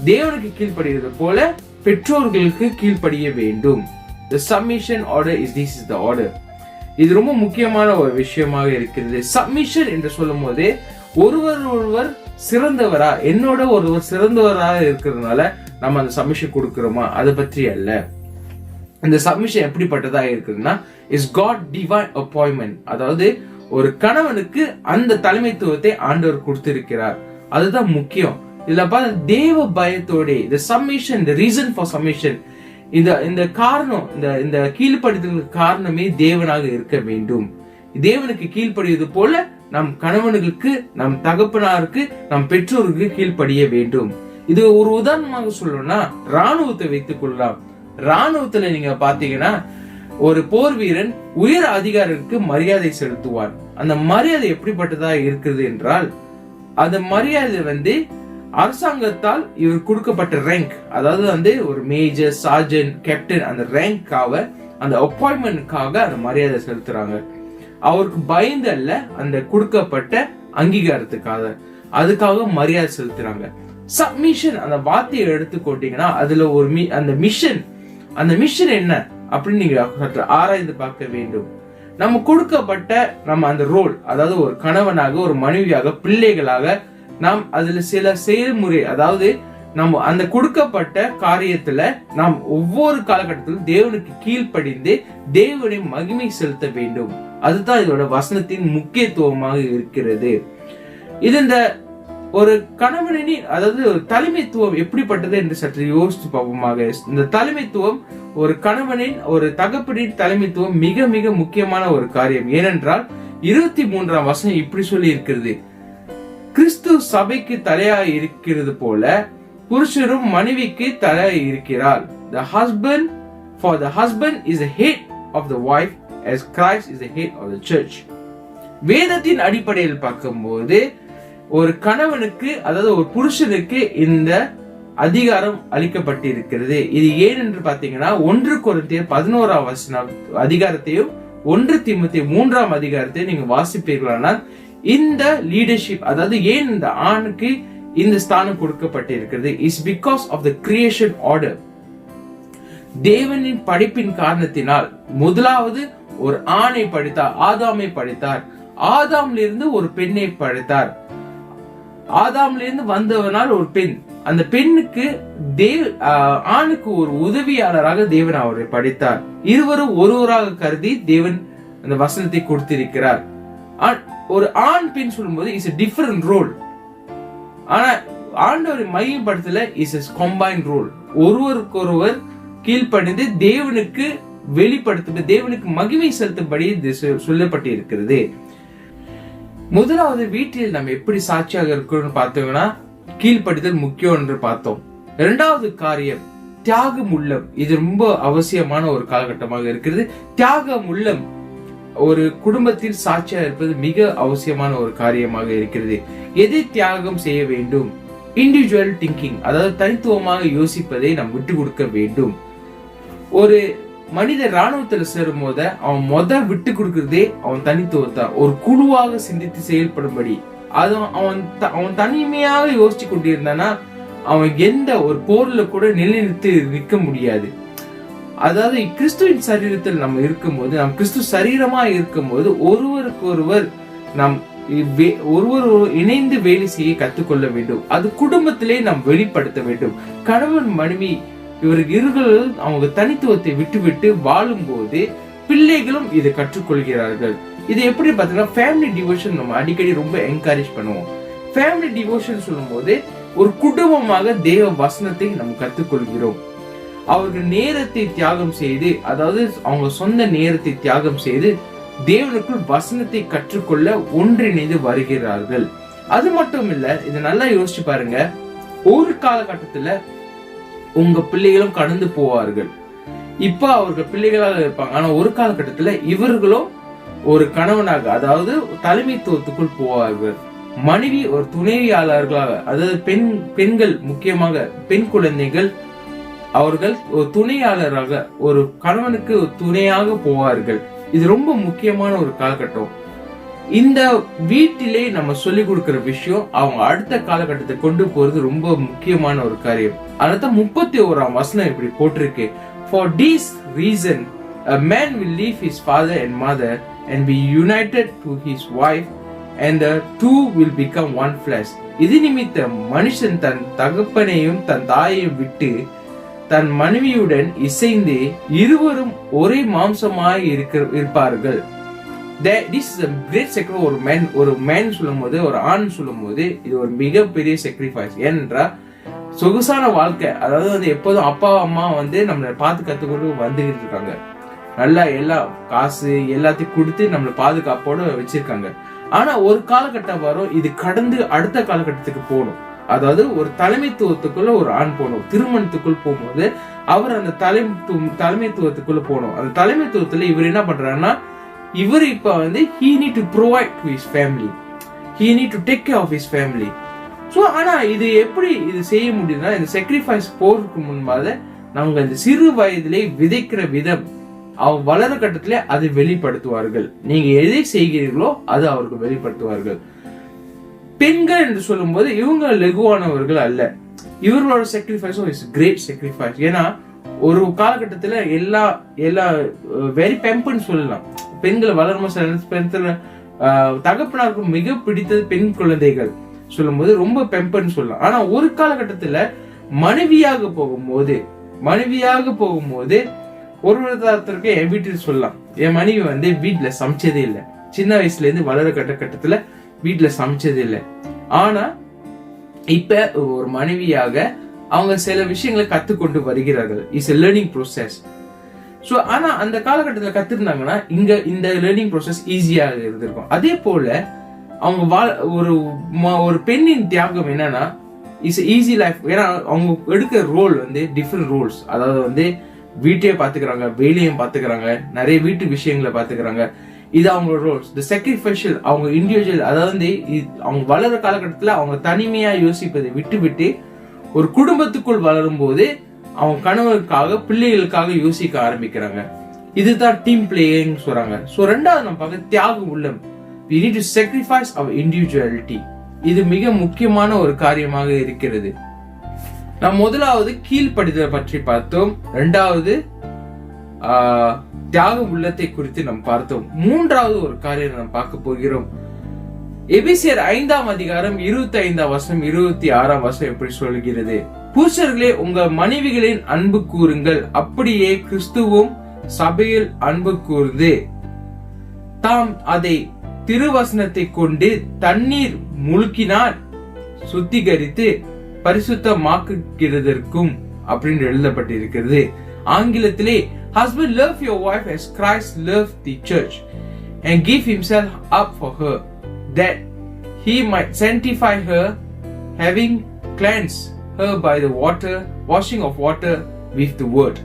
தேவனுக்கு கீழ்ப்படியது போல பெற்றோர்களுக்கு கீழ்ப்படிய வேண்டும். The submission order is this is the order. இது ரொம்ப முக்கியமான ஒரு விஷயமாக இருக்கிறது. சப்மிஷன் என்று சொல்லும் போதே ஒருவர் சிறந்தவரா, என்னோட ஒருவர் சிறந்தவராக இருக்கிறதுனால நம்ம அந்த சப்மிஷன் கொடுக்கிறோமா அதை பற்றி அல்ல. இந்த சப்மிஷன் எப்படிப்பட்டதா இருக்குதுன்னா, இஸ் காட் டிவைன் அப்பாயின்மெண்ட். அதாவது ஒரு கணவனுக்கு அந்த தலைமைத்துவத்தை ஆண்டவர் கொடுத்திருக்கிறார். அதுதான் முக்கியம். இதுல பார்த்தா தேவ பயத்தோட இந்த சப்மிஷன், இந்த ரீசன் ஃபார் சப்மிஷன், இந்த காரணம், இந்த கீழ்ப்படுதலுக்கு காரணமே தேவனாக இருக்க வேண்டும். தேவனுக்கு கீழ்ப்படியது போல நம் கணவனுக்கு, நம் தகப்பனாருக்கு, நம் பெற்றோருக்கு கீழ்ப்படிய வேண்டும். இது ஒரு உதாரணமாக சொல்லணும்னா ராணுவத்தை வைத்துக் கொள்ளலாம். ராணுவத்துல நீங்க பாத்தீங்கன்னா ஒரு போர் வீரன் உயர் அதிகாரிக்கு மரியாதை செலுத்துவார். அந்த மரியாதை எப்படிப்பட்டதா இருக்குது என்றால், அந்த மரியாதை அரசாங்கத்தால் இவர் கொடுக்கப்பட்ட ரேங்க், அதாவது ஒரு மேஜர், சார்ஜன், கேப்டன், அந்த ரேங்காக, அந்த அப்பாயின்மெண்ட்காக அந்த மரியாதை செலுத்துறாங்க. அவருக்கு பயந்து அல்ல, அந்த கொடுக்கப்பட்ட அங்கீகாரத்துக்காக, அதுக்காக மரியாதை செலுத்துறாங்க. சப்மிஷன் அந்த வார்த்தையை எடுத்துக்கொண்டீங்கன்னா அதுல ஒரு அந்த மிஷன் என்ன அப்படின்னு நீங்க ஆராய்ந்து பார்க்க வேண்டும். நம்ம கொடுக்கப்பட்ட நம்ம அந்த ரோல், அதாவது ஒரு கணவனாக, ஒரு மனைவியாக, பிள்ளைகளாக நாம் அதுல சில செயல்முறை, அதாவது நம்ம அந்த கொடுக்கப்பட்ட காரியத்துல நாம் ஒவ்வொரு காலகட்டத்திலும் தேவனுக்கு கீழ்ப்படிந்து தேவனை மகிமை செலுத்த வேண்டும். அதுதான் இதோட வசனத்தின் முக்கியத்துவமாக இருக்கிறது. இது இந்த ஒரு கணவனின், அதாவது ஒரு தலைமைத்துவம் எப்படிப்பட்டது என்று சற்று யோசித்து பார்ப்போமாக. இந்த தலைமைத்துவம், ஒரு கணவனின், ஒரு தகப்பனின் தலைமைத்துவம் மிக மிக முக்கியமான ஒரு காரியம். ஏனென்றால் 23ஆம் வசனம் இப்படி சொல்லி இருக்கிறது, கிறிஸ்து சபைக்கு தலையாய் இருக்கிறது போல புருஷரும் மனைவிக்கு தலையாய் இருக்கிறார். The husband is the head of the wife as Christ is the head of the church. வேதத்தின் அடிப்படையில் பார்க்கும்போது ஒரு கணவனுக்கு, அதாவது ஒரு புருஷனுக்கு இந்த அதிகாரம் அளிக்கப்பட்டிருக்கிறது. இது ஏன் என்று பாத்தீங்கன்னா 1 கொரிந்தியர் 11ஆம் வசனம் அதிகாரத்தையும் 1 தீமோத்தேயு 3ஆம் அதிகாரத்தையும் நீங்க வாசிப்பீர்களானால் இந்த லீடர்ஷிப், அதாவது ஏன் இந்த ஆணுக்கு இந்த ஸ்தானம் கொடுக்கப்பட்டிருக்கிறது, is because of the creation order. தேவனின் படைப்பின் காரணத்தினால் முதலாவது ஒரு ஆணை படைத்தார், ஆதாமை படைத்தார். ஆதாமிலிருந்து ஒரு பெண்ணை படைத்தார். ஆதாமிலிருந்து வந்தவனால் ஒரு பெண். அந்த பெண்ணுக்கு ஆணுக்கு ஒரு உதவியாளராக தேவன் அவரை படைத்தார். இருவரும் ஒருவராக கருதி தேவன் அந்த வசனத்தை கொடுத்திருக்கிறார். ஒரு ஆண் பெண் சொல்லும்போது இஸ் a different ரோல். ஆனா ஆண்டவரை மையப்படுத்தல இஸ் a combined ரோல். ஒருவருக்கொருவர் கீழ்ப்படிந்து தேவனுக்கு வெளிப்படுத்த, தேவனுக்கு மகிமை செலுத்தும்படி சொல்லப்பட்டு இருக்கிறது. முதலாவது வீட்டில் நம்ம எப்படி சாட்சியாக இருக்கணும்னு பார்த்தோம்னா கீழ்ப்படிதல் முக்கியம் என்று பார்த்தோம். இரண்டாவது காரியம் தியாகம் உள்ளம். இது ரொம்ப அவசியமான ஒரு காலகட்டமாக இருக்கிறது. தியாகம் உள்ளம் ஒரு குடும்பத்தில் சாட்சியா இருப்பது மிக அவசியமான ஒரு காரியமாக இருக்கிறது. எதை தியாகம் செய்ய வேண்டும்? இண்டிவிஜுவல் திங்கிங், அதாவது தனித்துவமாக யோசிப்பதை நாம் விட்டு கொடுக்க வேண்டும். ஒரு மனித ராணுவத்துல சேரும் போது அவன் விட்டு கொடுக்கிறதே அவன் தனித்துவத்தான். ஒரு குழுவாக சிந்தித்து செயல்படும்படி. அது அவன் தனிமையாக யோசிச்சு கொண்டிருந்தானா அவன் எந்த ஒரு போர்ல கூட நிலைநிறுத்தி நிற்க முடியாது. அதாவது கிறிஸ்துவின் சரீரத்தில் நம்ம இருக்கும்போது, நாம் கிறிஸ்து சரீரமா இருக்கும்போது ஒருவருக்கு ஒருவர் நாம் ஒருவர் இணைந்து வேலை செய்ய கற்றுக்கொள்ள வேண்டும். அது குடும்பத்திலே நாம் வெளிப்படுத்த வேண்டும். கணவன் மனைவி இவர்கள் அவங்க தனித்துவத்தை விட்டு வாழும் போது பிள்ளைகளும் இதை கற்றுக்கொள்கிறார்கள். இது எப்படி பார்த்தீங்கன்னா ஃபேமிலி டிவோஷன் நம்ம அடிக்கடி ரொம்ப என்கரேஜ் பண்ணுவோம். ஃபேமிலி டிவோஷன் சொல்லும் போது ஒரு குடும்பமாக தேவ வசனத்தை நம்ம கற்றுக்கொள்கிறோம். அவர்கள் நேரத்தை தியாகம் செய்து, அதாவது அவங்க சொந்த நேரத்தை தியாகம் செய்து தேவனுக்குள் வசனத்தை கற்றுக்கொள்ள ஒன்றிணைந்து வருகிறார்கள். அது மட்டும் இல்ல, இதை நல்லா யோசிச்சு பாருங்க. ஒரு காலகட்டத்துல உங்க பிள்ளைகளும் கடந்து போவார்கள். இப்ப அவர்கள் பிள்ளைகளாக இருப்பாங்க. ஆனா ஒரு காலகட்டத்துல இவர்களும் ஒரு கணவனாக, அதாவது தலைமைத்துவத்துக்குள் போவார்கள். மனைவி ஒரு துணைவியாளர்களாக, அதாவது பெண்கள் முக்கியமாக பெண் குழந்தைகள் அவர்கள் ஒரு துணையாளராக, ஒரு கணவனுக்கு துணையாக போவார்கள். இது ரொம்ப முக்கியமான ஒரு காலகட்டம். இந்த வீட்டிலே நம்ம சொல்லி கொடுக்கிற விஷயம் அவங்க அடுத்த காலகட்டத்தை கொண்டு போறது ரொம்ப முக்கியமான ஒரு காரியம். அதான் 31ஆம் வசனம் இப்படி போட்டிருக்கு. For this reason a man will leave his father and mother and be united to his wife and the two will become one flesh. இது நிமித்தம் மனுஷன் தன் தகப்பனையும் தன் தாயையும் விட்டு தன் மனைவியுடன் இசைந்து இருவரும் ஒரே மாம்சமாய் இருப்பார்கள். This is a great sacrifice. ஒரு மேன் சொல்லும் போது, ஒரு ஆண் சொல்லும் போது இது ஒரு மிகப்பெரிய sacrifice. ஏனென்றா சொகுசான வாழ்க்கை, அதாவது எப்போதும் அப்பா அம்மா நம்மளை பார்த்து கத்துக்கொண்டு வந்துகிட்டு இருக்காங்க. நல்லா எல்லா காசு எல்லாத்தையும் கொடுத்து நம்மளை பாதுகாப்போட வச்சிருக்காங்க. ஆனா ஒரு காலகட்டம் வரும், இது கடந்து அடுத்த காலகட்டத்துக்கு போகணும். அதாவது ஒரு தலைமைத்துவத்துக்குள்ள ஒரு ஆண் போகணும். திருமணத்துக்குள் போகும்போது அவர் அந்த தலைமைத்துவத்துக்குள்ள போகணும். அந்த தலைமைத்துவத்துல இவர் என்ன பண்றாருன்னா, இவர் இப்ப he need to provide to his family, he need to take care of his family. So ஆனா இது எப்படி இது செய்ய முடியுதுன்னா, இந்த sacrifice போறதுக்கு முன்பாக நாங்க இந்த சிறு வயதிலே விதைக்கிற விதம் அவங்க வளர கட்டத்திலே அதை வெளிப்படுத்துவார்கள். நீங்க எதை செய்கிறீர்களோ அது அவர்கள் வெளிப்படுத்துவார்கள். பெண்கள் என்று சொல்லும் போது இவங்க லகுவானவர்கள் அல்ல. இவர்களோட sacrifice is great sacrifice. ஏன்னா ஒரு காலகட்டத்துல எல்லா வெரி பெம்பன்னு சொல்லலாம். பெண்களை வளரும் தகப்பனாருக்கு மிக பிடித்தது பெண் குழந்தைகள் சொல்லும் போது ரொம்ப பெம்பன்னு சொல்லலாம். ஆனா ஒரு காலகட்டத்துல மனைவியாக போகும்போது ஒரு விதத்திற்கு என் வீட்டில் சொல்லலாம், என் மனைவி வீட்டுல சமைச்சதே இல்லை. சின்ன வயசுல இருந்து வளர கட்டத்துல வீட்டுல சமைச்சது இல்லை. ஆனா இப்ப ஒரு மனைவியாக அவங்க சில விஷயங்களை கத்துக்கொண்டு வருகிறார்கள். It's a learning process. So ஆனா அந்த காலகட்டத்துல கத்துருந்தாங்கன்னா இங்க இந்த லேர்னிங் ப்ரோசஸ் ஈஸியாக இருந்திருக்கும். அதே போல அவங்க ஒரு பெண்ணின் தியாகம் என்னன்னா, இட்ஸ் ஈஸி லைஃப். ஏன்னா அவங்க எடுக்கிற ரோல் டிஃப்ரெண்ட் ரோல்ஸ். அதாவது வீட்டையே பாத்துக்கிறாங்க, வேலையும் பாத்துக்கிறாங்க, நிறைய வீட்டு விஷயங்களை பாத்துக்கிறாங்க. இது அவங்க ரோல்ஸ். தி sacrificial, அவங்க இண்டிவிஜுவல், அதாவது அவங்க வளர காலகட்டத்துல அவங்க தனிமையா யோசிப்பதை விட்டு ஒரு குடும்பத்துக்குள் வளரும் போது அவங்க கணவருக்காக பிள்ளைகளுக்காக யோசிக்க ஆரம்பிக்கிறாங்க. இதுதான் டீம் பிளேயிங் சொல்றாங்க. சோ ரெண்டாவது நம்ம பார்க்க தியாக உள்ளம். we need to sacrifice our individuality. இது மிக முக்கியமான ஒரு காரியமாக இருக்கிறது. நாம் முதலாவது கீழ்ப்படிதலை பற்றி பார்த்தோம். இரண்டாவது தியாக உள்ளத்தை குறித்து நாம் பார்த்தோம். மூன்றாவது ஒரு காரியம் நாம் பார்க்க போகிறோம். எபேசியர் 5ஆம் அதிகாரம் 25ஆம் வசனம் 26ஆம் வசனம் எப்படி சொல்கிறது? புருஷர்களே உங்க மனைவிகளின் அன்பு கூறுங்கள், அப்படியே கிறிஸ்துவும் சபையில் அன்பு கூர்ந்து தாம் அதை திருவசனத்தை கொண்டு தண்ணீர் முழுக்கினால் சுத்திகரித்து பரிசுத்தமாக்குகிறதற்கும் அப்படின்னு எழுதப்பட்டிருக்கிறது. ஆங்கிலத்திலே husband love your wife as Christ loved the church and give himself up for her, that he might sanctify her, having cleansed her by the washing of water with the word.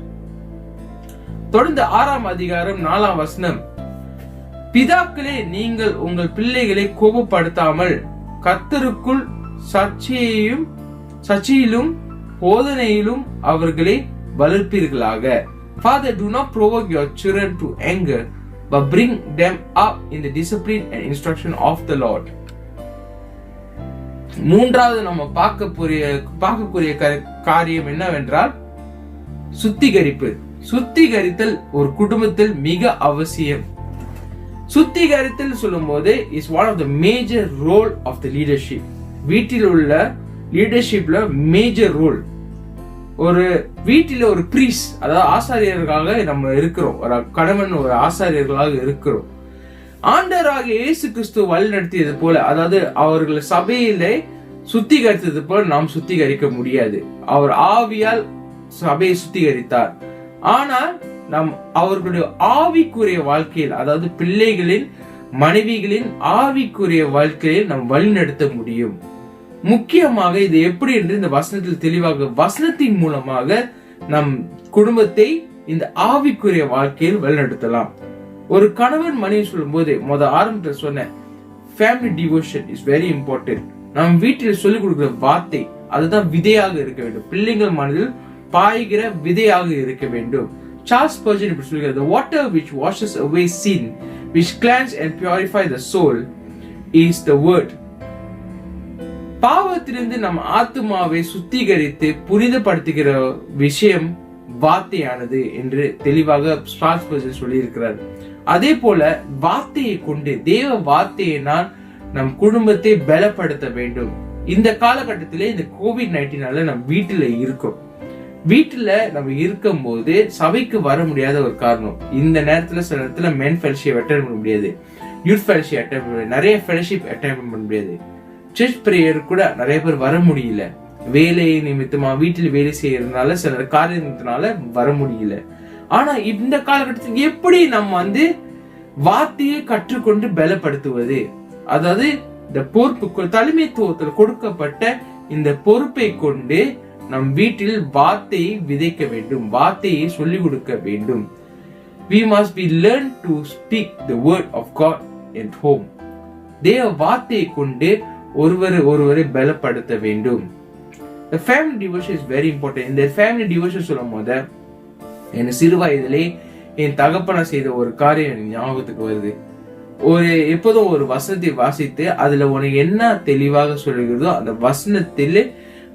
தொடர்ந்து 6ஆம் அதிகாரம் 4ஆம் வசனம், பிதாக்களே நீங்கள் உங்கள் பிள்ளைகளை கோபப்படுத்தாமல் கர்த்தருக்குள் சர்ச்சையிலும் போதனையிலும் அவர்களை வளர்ப்பீர்களாக. Father, do not provoke your children to anger, but bring them up in the discipline and instruction of the Lord. மூன்றாவது நம்ம பார்க்கக்கூடிய காரியம் என்னவென்றால் சுத்திகரிப்பு. சுத்திகரித்தல் ஒரு குடும்பத்தில் மிக அவசியம். சுத்திகரித்தல் சொல்லும் போது is one of the major role of the leadership. வீட்டில் உள்ள லீடர்ஷிப்ல மேஜர் ரோல். ஒரு வீட்டில ஒரு பிரீஸ், அதாவது ஆசாரியர்களாக நம்ம இருக்கிறோம். ஒரு கணவன் ஒரு ஆசாரியர்களாக இருக்கிறோம். ஆண்டவராக இயேசு கிறிஸ்து வழி நடத்தியது போல, அதாவது அவர்கள் சபையிலே சுத்திகரித்தது போல நாம் சுத்திகரிக்க முடியாது. அவர் ஆவியால் சபையை சுத்திகரித்தார். ஆனால் நாம் அவர்களுடைய ஆவிக்குரிய வாழ்க்கையில், அதாவது பிள்ளைகளின் மனைவிகளின் ஆவிக்குரிய வாழ்க்கையில் நாம் வழிநடத்த முடியும். முக்கியமாக இது எப்படி என்று இந்த வசனத்தில் தெளிவாக, வசனத்தின் மூலமாக நம் குடும்பத்தை இந்த ஆவிக்குரிய வாழ்க்கையில் வழிநடத்தலாம். ஒரு கணவன் மனைவி சொல்லும் போது ஆரம்பத்தில் சொன்ன family devotion is very important. நம் வீட்டில் சொல்லிக் கொடுக்கிற வார்த்தை அதுதான் விதையாக இருக்க வேண்டும். பிள்ளைகள் மனதில் பாய்கிற விதையாக இருக்க வேண்டும். சார்ல்ஸ் ஸ்பர்ஜன் இப்படி சொல்கிறார், the water which washes away sin, which cleanse and purify the soul, is the word. பாவத்திலிருந்து நம் ஆத்துமாவை சுத்திகரித்து புனிதப்படுத்துகிற விஷயம் வார்த்தையானது என்று தெளிவாக சார்ல்ஸ் ஸ்பர்ஜன் சொல்லியிருக்கிறார். அதே போல வார்த்தையை கொண்டு, தேவ வார்த்தையினால் நம் குடும்பத்தை பலப்படுத்த வேண்டும். இந்த காலகட்டத்திலே இந்த COVID-19 நம் வீட்டுல இருக்கோம். வீட்டுல நம்ம இருக்கும் போது சபைக்கு வர முடியாத ஒரு காரணம், இந்த நேரத்துல சில நேரத்துல மென் ஃபெலோஷிப் அட்டெண்ட் பண்ண முடியாது, யூத் ஃபெலோஷிப் அட்டெண்ட் பண்ண முடியாது, நிறைய ஃபெலோஷிப் அட்டெண்ட் பண்ண முடியாது, சர்ச் பிரேயர் கூட நிறைய பேர் வர முடியல. வேலை நிமித்தமா வீட்டில் வேலை செய்யறதுனால சில காரியத்தினால வர முடியல. ஆனா இந்த காலகட்டத்தில் எப்படி நம்ம வார்த்தையை கற்றுக்கொண்டு பலப்படுத்துவது, அதாவது இந்த பொறுப்பு தலைமைத்துவத்தில் கொடுக்கப்பட்ட இந்த பொறுப்பை கொண்டு நம் வீட்டில் வார்த்தையை விதைக்க வேண்டும், வார்த்தையை சொல்லிக் கொடுக்க வேண்டும். We must be learn to speak the word of God at home. தேவ வார்த்தையை கொண்டு ஒருவரை பலப்படுத்த வேண்டும். The family devotion is very important. இந்த family devotion சொல்லும் போது என் சிறு வயதிலே என் தகப்பன செய்த ஒரு காரியம் ஞாபகத்துக்கு வருது. எப்போதும் ஒரு வசனத்தை வாசித்து அதுல உனக்கு என்ன தெளிவாக சொல்லுகிறதோ அந்த வசனத்தில்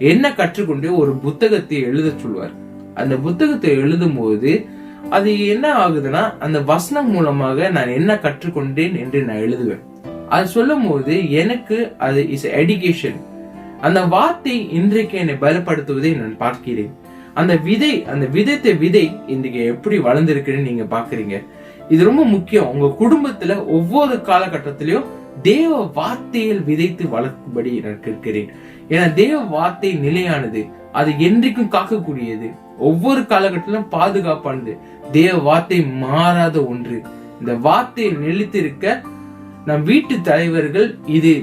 என்ன கற்றுக்கொண்டு ஒரு புத்தகத்தை எழுத சொல்வார். அந்த புத்தகத்தை எழுதும் போது அது என்ன ஆகுதுன்னா, அந்த வசனம் மூலமாக நான் என்ன கற்றுக்கொண்டேன் என்று நான் எழுதுவேன். அது சொல்லும் போது எனக்கு அது இஸ் எஜுகேஷன். அந்த வார்த்தை இன்றைக்கு என்னை பலப்படுத்துவதை நான் பார்க்கிறேன். அந்த விதை இன்றைக்கு எப்படி வளர்ந்திருக்குன்னு நீங்க பாக்குறீங்க. இது ரொம்ப முக்கியம். உங்க குடும்பத்துல ஒவ்வொரு காலகட்டத்திலையும் தேவ வார்த்தையில் விதைத்து வளர்க்கும்படி நான் கேட்கிறேன். ஏன்னா தேவ வார்த்தை நிலையானது, அது என்றைக்கும் காக்கக்கூடியது, ஒவ்வொரு காலகட்டத்திலும் பாதுகாப்பானது. தேவ வார்த்தை மாறாத ஒன்று. இந்த வார்த்தையை நிலைத்திருக்க நம் வீட்டு தலைவர்கள் இது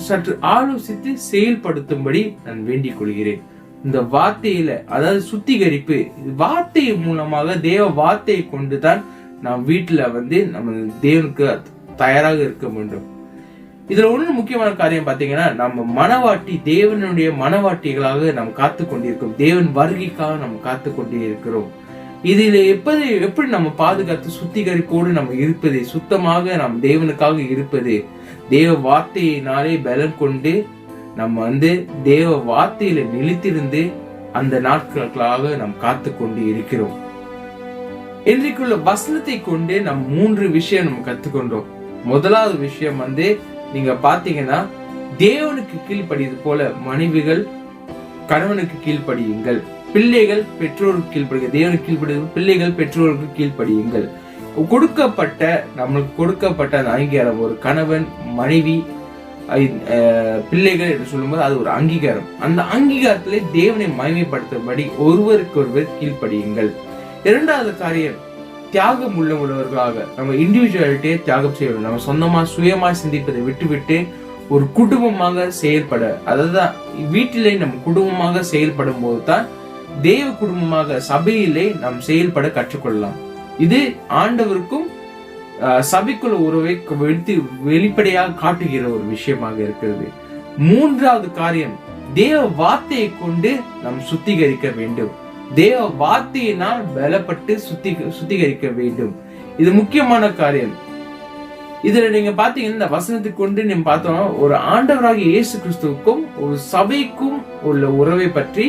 சற்று ஆலோசித்து செயல்படுத்தும்படி நான் வேண்டிக் கொள்கிறேன். இந்த வார்த்தையில, அதாவது சுத்திகரிப்பு, வார்த்தை மூலமாக தேவ வார்த்தையை கொண்டுதான் நாம் வீட்டுல நம்ம தேவனுக்கு தயாராக இருக்க வேண்டும். இதுல ஒண்ணு முக்கியமான காரியம் பாத்தீங்கன்னா, நம்ம மனவாட்டி, தேவனுடைய மனவாட்டிகளாக நாம் காத்து கொண்டிருக்கிறோம். தேவன் வருகைக்காக நம்ம காத்து கொண்டே இருக்கிறோம். இதுல எப்படி நம்ம பாதுகாத்து சுத்திகரிப்போடு நம்ம இருப்பது, சுத்தமாக நாம் தேவனுக்காக இருப்பது, தேவ வார்த்தையினாலே பலம் கொண்டு நம்ம தேவ வார்த்தையில நிலைத்திருந்து அந்த நாட்களுக்காக நாம் காத்து கொண்டு இருக்கிறோம். இன்றைக்குள்ள வசனத்தை கொண்டு நம்ம 3 விஷயம் நம்ம கத்துக்கொண்டோம். முதலாவது விஷயம் நீங்க பாத்தீங்கன்னா, தேவனுக்கு கீழ்ப்படியது போல மனைவிகள் கணவனுக்கு கீழ்ப்படியுங்கள், பிள்ளைகள் பெற்றோருக்கு கீழ்ப்படியுங்கள். தேவனுக்கு கீழ்ப்படியது பிள்ளைகள் பெற்றோருக்கு கீழ்ப்படியுங்கள். நம்மளுக்கு கொடுக்கப்பட்ட அந்த அங்கீகாரம், ஒரு கணவன் மனைவி பிள்ளைகள் என்று சொல்லும்போது அது ஒரு அங்கீகாரம். அந்த அங்கீகாரத்திலே தேவனை மகிமைப்படுத்தும்படி ஒருவருக்கொருவர் கீழ்ப்படியுங்கள். இரண்டாவது காரியம், தியாகம் உள்ளவர்களாக நம்ம இண்டிவிஜுவாலிட்டியை தியாகம் செய்ய வேண்டும். நம்ம சொந்தமா சுயமா சிந்திப்பதை விட்டுவிட்டு ஒரு குடும்பமாக செயல்பட, அதாவது வீட்டிலே நம்ம குடும்பமாக செயல்படும் போதுதான் தேவ குடும்பமாக சபையிலே நாம் செயல்பட கற்றுக்கொள்ளலாம். இது ஆண்டவருக்கும் சபைக்குள்ள உறவை வெளிப்படையாக காட்டுகிற ஒரு விஷயமாக இருக்கிறது. மூன்றாவது காரியம், தேவ வார்த்தையை கொண்டு நாம் சுத்திகரிக்க வேண்டும். தேவ வார்த்தையினால் பலப்பட்டு சுத்திகரிக்க வேண்டும். இது முக்கியமான காரியம். இதுல நீங்க பாத்தீங்கன்னா, இந்த வசனத்தை கொண்டு நீங்க பார்த்தோம்னா, ஒரு ஆண்டவராகிய இயேசு கிறிஸ்துவுக்கும் ஒரு சபைக்கும் உள்ள உறவை பற்றி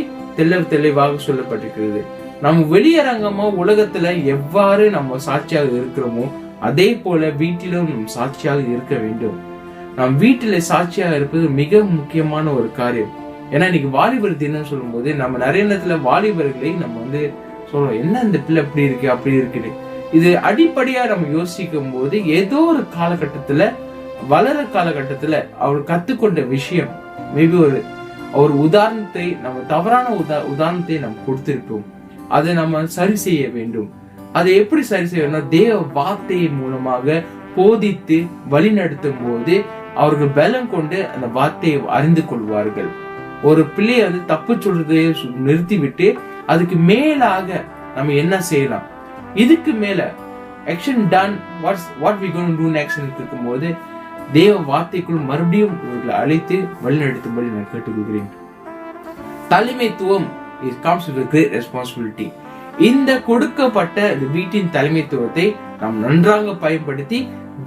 தெளிவாக சொல்லப்பட்டிருக்கிறது. நம்ம வெளியரங்கமா உலகத்துல எவ்வாறு நம்ம சாட்சியாக இருக்கிறோமோ அதே போல வீட்டிலும் நம் சாட்சியாக இருக்க வேண்டும். நாம் வீட்டில சாட்சியாக இருப்பது மிக முக்கியமான ஒரு காரியம். ஏன்னா இன்னைக்கு வாலிபர் தினம் சொல்லும் போது நம்ம நிறைய நேரத்துல வாலிபர்களை நம்ம சொல்றோம், என்ன இந்த பிள்ளை அப்படி இருக்கு அப்படி இருக்குது. இது அடிப்படையா நம்ம யோசிக்கும் போது ஏதோ ஒரு காலகட்டத்துல வளர காலகட்டத்துல அவர் கத்துக்கொண்ட விஷயம் மேபி ஒரு உதாரணத்தை நம்ம தவறான உதாரணத்தை நம்ம கொடுத்திருப்போம். அதை நம்ம சரி செய்ய வேண்டும். அதை எப்படி சரி செய்யணும்னா தேவ வார்த்தையின் மூலமாக போதித்து வழி நடத்தும் போது அவர்கள் பலம் கொண்டு அந்த வார்த்தையை அறிந்து கொள்வார்கள். ஒரு பிள்ளையை தப்பு சொல்றதை நிறுத்திவிட்டு அதுக்கு மேலாக நம்ம என்ன செய்யலாம், இதுக்கு மேல action done, what we going to do next இருக்கும்போது தேவ வார்த்தைக்குள் மறுபடியும் இவர்களை அழைத்து வழிநடத்தும்படி நான் கேட்டுக்கொள்கிறேன். தலைமைத்துவம் it comes with a great responsibility. இந்த கொடுக்கப்பட்ட வீட்டின் தலைமைத்துவத்தை நாம் நன்றாக பயன்படுத்தி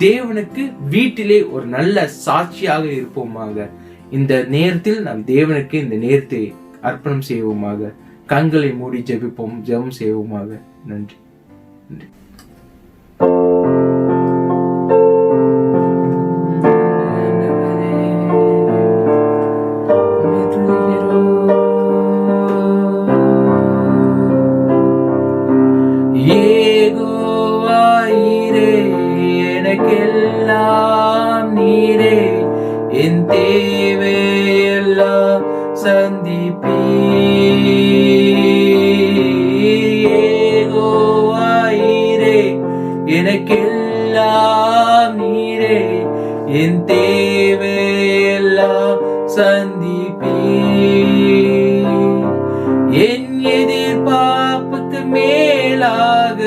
தேவனுக்கு வீட்டிலே ஒரு நல்ல சாட்சியாக இருப்போமாக. இந்த நேரத்தில் நாம் தேவனுக்கு இந்த நேரத்தை அர்ப்பணம் செய்வோமாக. கண்களை மூடி ஜெபிப்போம், ஜெபம் செய்வோமாக. நன்றி. எனக்கெல்லாம் நீரே, என் தேவையெல்லாம் சந்திப்பீ. யெகோவாயிரே, எனக்கெல்லாம் நீரே, என் தேவையெல்லாம் சந்திப்பீ. என் எதிர்பார்ப்புக்கு மேலாக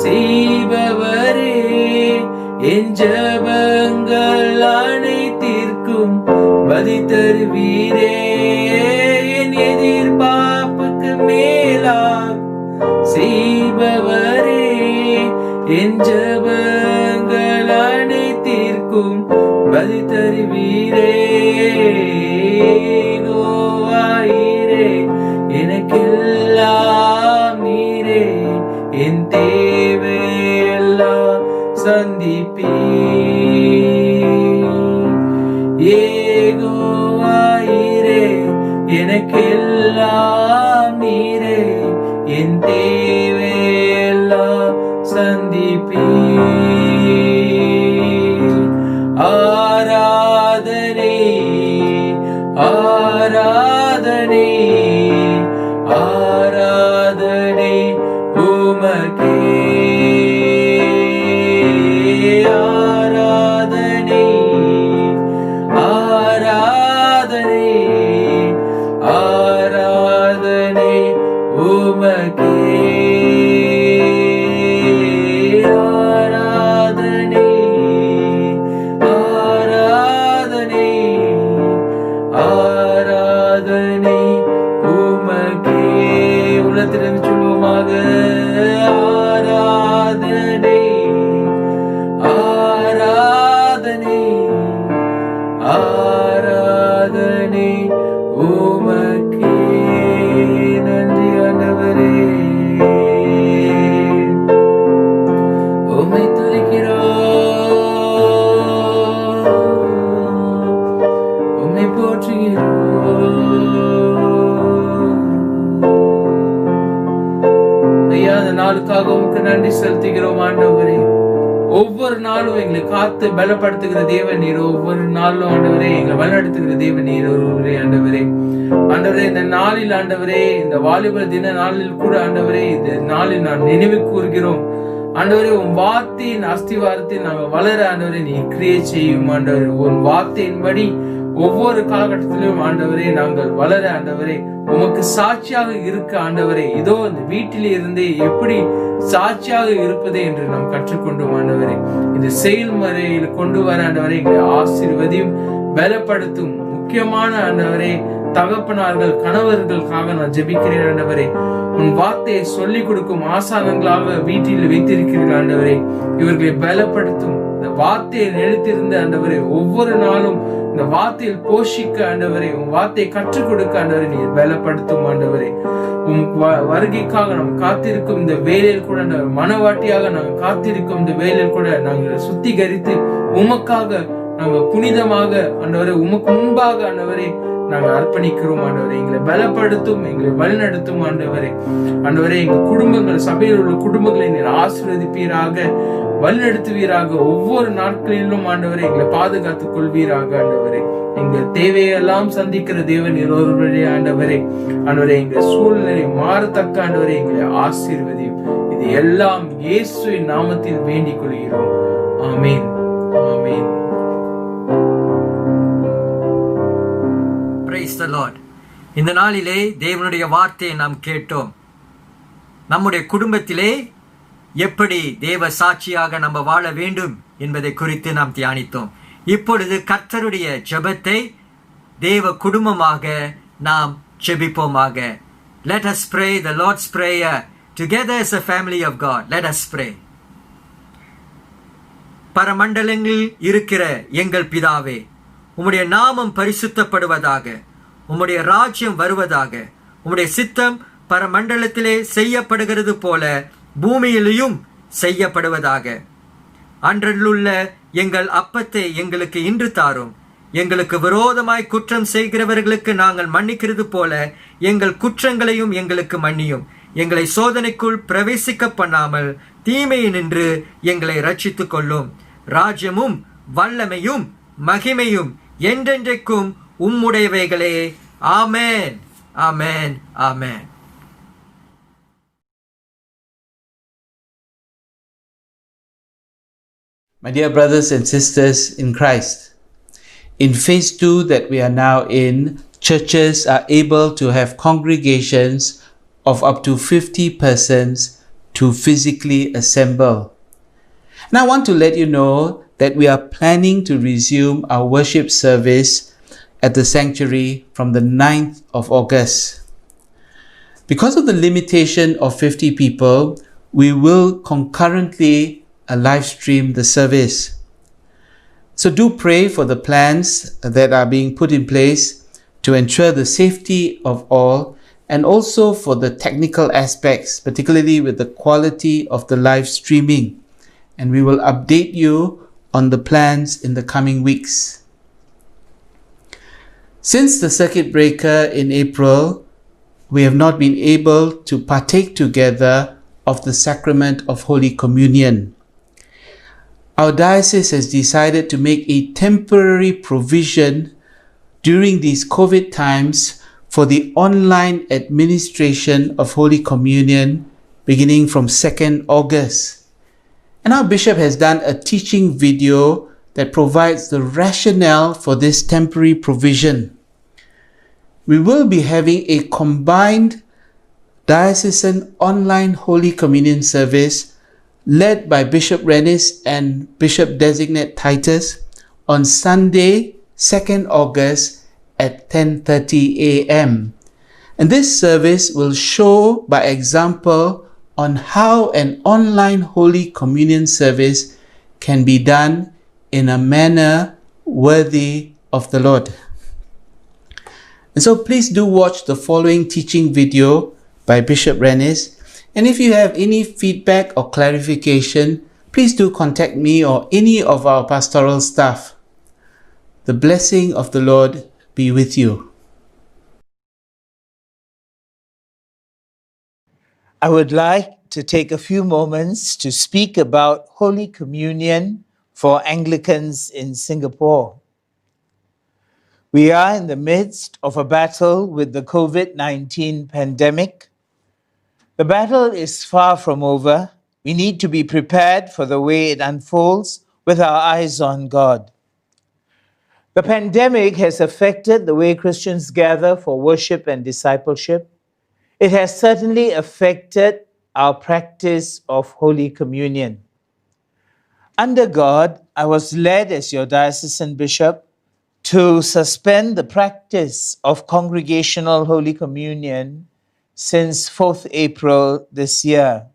செய்பவரே, என் ஜெபங்கள் அனைத்திற்கும் பதில் தருவீரே. என் எதிர்பார்ப்புக்கு மேலாக செய்பவரே, என் ஜெபங்கள் அனைத்திற்கும் பதில் தருவீரே. யெகோவாயிரே, எனக்கெல்லாம் நீரே, என் தேவையெல்லாம் சந்திப்பீ. யெகோவாயிரே, எனக்கெல்லாம் நீரே, என் தேவையெல்லாம் சந்திப்பீ. ஆராதனை ஆராதனை ஆராதனை உமக்கே. ஆராதனை ஆராதனை ஆராதனை உமக்கே. ஆராதனை ஆராதனை ஆராதனை உமக்கே. உள்ளத்திலிருந்து சொல்லுவோமாக. ஆராதனை ஆராதனை ஆராதனை உமக்கே. நன்றி ஆண்டவரே, உம்மை துதிக்கிறோம், உம்மை போற்றுகிறோம். ஐயா, அந்த நாளுக்காக உமக்கு நன்றி செலுத்துகிறோம் ஆண்டவரே. ஒவ்வொரு நாளும் எங்களை காத்து பலப்படுத்துகிற தேவன் நீர். ஒவ்வொரு நாளும் ஆண்டவரே எங்களை வழிநடத்துகிற தேவன் நீர் ஒருவரே ஆண்டவரே. ஆண்டவரே, இந்த நாளில் ஆண்டவரே, இந்த வாலிபர் தின நாளில் கூட ஆண்டவரே, இந்த நாளில் நான் நினைவு கூறுகிறோம் ஆண்டவரே. உன் வார்த்தையின் அஸ்திவாரத்தில் நாங்கள் வளர ஆண்டவரே நீ கிரியை செய்யும் ஆண்டவரே. உன் வார்த்தையின்படி ஒவ்வொரு காலகட்டத்திலும் ஆண்டவரே நாங்கள் வளர ஆண்டவரே உமக்கு சாட்சியாக இருக்க ஆண்டவரே. இதோ இந்த வீட்டில் இருந்தே எப்படி சாட்சியாக இருப்பதே என்று நாம் கற்றுக்கொண்டோம் ஆண்டவரே. இந்த செயல்முறையில் கொண்டு வர ஆண்டவரே எங்களை ஆசீர்வதியும் பலப்படுத்தும். முக்கியமான ஆண்டவரே தகப்பனார்கள் கணவர்களுக்காக நான் ஜெபிக்கிறேன் ஆண்டவரே. உன் வார்த்தையை சொல்லிக் கொடுக்கும் ஆசானங்களாக வீட்டில் வைத்திருக்கிறீர்கள் ஆண்டவரே. இவர்களை பலப்படுத்தும் இந்த வார்த்தையை நிலைத்திருந்த ஆண்டவரே ஒவ்வொரு நாளும் இந்த வார்த்தையில் போஷிக்க ஆண்டவரே, உன் வார்த்தையை கற்றுக் கொடுக்க ஆண்டவரே நீர் பலப்படுத்தும் ஆண்டவரே. உன் வருகைக்காக நாம் காத்திருக்கும் இந்த வேலையில் கூட மனவாட்டியாக நாங்கள் காத்திருக்கும் இந்த வேலையில் கூட நாங்கள் சுத்திகரித்து உமக்காக நாங்கள் புனிதமாக ஆண்டவரே, உமக்கு முன்பாக ஆண்டவரே நாங்கள் அர்ப்பணிக்கிறோம் ஆண்டவரே. எங்களை பலப்படுத்தும், எங்களை வழிநடத்தும் ஆண்டவரே. ஆண்டவரே, எங்க குடும்பங்கள், சபையில் உள்ள குடும்பங்களை நீர் ஆசீர்வதிப்பீராக, வழிநடத்துவீராக. ஒவ்வொரு நாட்களிலும் ஆண்டவரே எங்களை பாதுகாத்துக் கொள்வீராக ஆண்டவரே. எங்கள் தேவையெல்லாம் சந்திக்கிற தேவன் ஒருவரே ஆண்டவரே. ஆண்டவரே, எங்க சூழ்நிலை மாறத்தக்க ஆண்டவரே எங்களை ஆசீர்வதியும். இது எல்லாம் இயேசுவின் நாமத்தில் வேண்டிக் கொள்கிறோம். ஆமீன், ஆமீன். Praise the Lord. இந்த நாளிலே தேவனுடைய வார்த்தையை நாம் கேட்டோம். நம்முடைய குடும்பத்திலே எப்படி தேவ சாட்சியாக நம்ம வாழ வேண்டும் என்பதை குறித்து நாம் தியானித்தோம். இப்பொழுது கர்த்தருடைய ஜெபத்தை தேவ குடும்பமாக நாம் ஜெபிப்போமாக. Let us pray the Lord's Prayer together as a family of God. Let us pray. பரமண்டலங்களில் இருக்கிற எங்கள் பிதாவே, உம்முடைய நாமம் பரிசுத்தப்படுவதாக, உம்முடைய ராஜ்யம் வருவதாக, உம்முடைய சித்தம் பரமண்டலத்திலே செய்யப்படுகிறது போல பூமியிலேயும் செய்யப்படுவதாக. அன்றிலுள்ள எங்கள் அப்பத்தை எங்களுக்கு இன்று தாரும். எங்களுக்கு விரோதமாய் குற்றம் செய்கிறவர்களுக்கு நாங்கள் மன்னிக்கிறது போல எங்கள் குற்றங்களையும் எங்களுக்கு மன்னியும். எங்களை சோதனைக்குள் பிரவேசிக்க பண்ணாமல் தீமையினின்று எங்களை ரட்சித்துக் கொள்ளும். ராஜ்யமும் வல்லமையும் மகிமையும் என்றென்றைக்கும் உம்முடையவைகளே. ஆமென், ஆமென், ஆமென். My dear brothers and sisters in Christ, in phase 2 that we are now in, churches are able to have congregations of up to 50 persons to physically assemble. And I want to let you know that we are planning to resume our worship service at the sanctuary from the 9th of August. Because of the limitation of 50 people, we will concurrently live stream the service. So do pray for the plans that are being put in place to ensure the safety of all, and also for the technical aspects, particularly with the quality of the live streaming. And we will update you on the plans in the coming weeks. Since the circuit breaker in April, we have not been able to partake together of the sacrament of Holy Communion. Our diocese has decided to make a temporary provision during these COVID times for the online administration of Holy Communion beginning from 2nd August. And our bishop has done a teaching video that provides the rationale for this temporary provision. We will be having a combined diocesan online Holy Communion service led by Bishop Rennis and Bishop Designate Titus on Sunday, 2nd August at 10:30 a.m. And this service will show by example on how an online Holy Communion service can be done in a manner worthy of the Lord. And so please do watch the following teaching video by Bishop Rennis. And if you have any feedback or clarification, please do contact me or any of our pastoral staff. The blessing of the Lord be with you. I would like to take a few moments to speak about Holy Communion for Anglicans in Singapore. We are in the midst of a battle with the COVID-19 pandemic. The battle is far from over. We need to be prepared for the way it unfolds with our eyes on God. The pandemic has affected the way Christians gather for worship and discipleship. It has certainly affected our practice of Holy Communion. Under God, I was led as your diocesan bishop to suspend the practice of congregational Holy Communion since 4th April this year.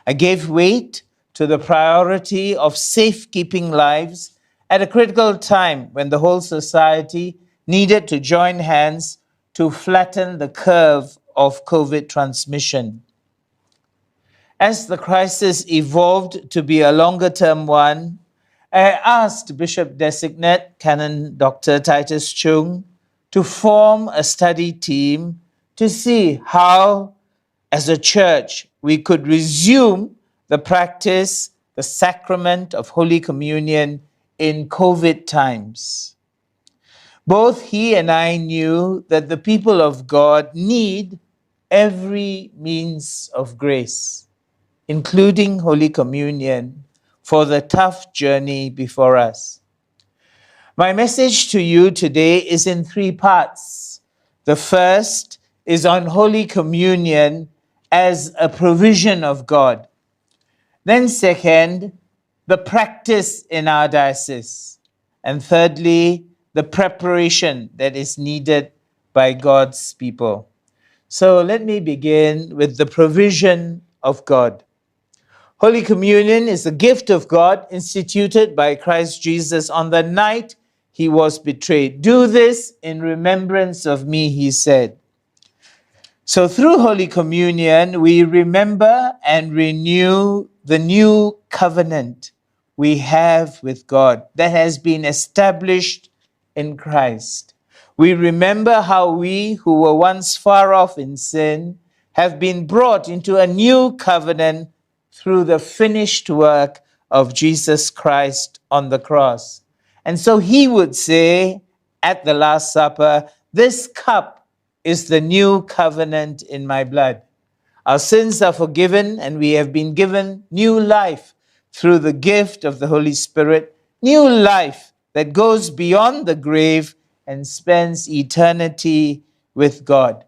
I gave weight to the priority of safekeeping lives at a critical time when the whole society needed to join hands to flatten the curve of COVID transmission. As the crisis evolved to be a longer-term one, I asked Bishop Designate Canon Dr. Titus Chung to form a study team to see how, as a church, we could resume the practice, the sacrament of Holy Communion in COVID times. Both he and I knew that the people of God need every means of grace, including Holy Communion, for the tough journey before us. My message to you today is in 3 parts. The first is on Holy Communion as a provision of God. Then second, the practice in our diocese. And thirdly, the preparation that is needed by God's people. So let me begin with the provision of God. Holy Communion is a gift of God instituted by Christ Jesus on the night he was betrayed. Do this in remembrance of me, he said. So through Holy Communion, we remember and renew the new covenant we have with God that has been established in Christ. We remember how we who were once far off in sin have been brought into a new covenant through the finished work of Jesus Christ on the cross. And so he would say at the Last Supper, this cup is the new covenant in my blood. Our sins are forgiven and we have been given new life through the gift of the Holy Spirit, new life that goes beyond the grave and spends eternity with God.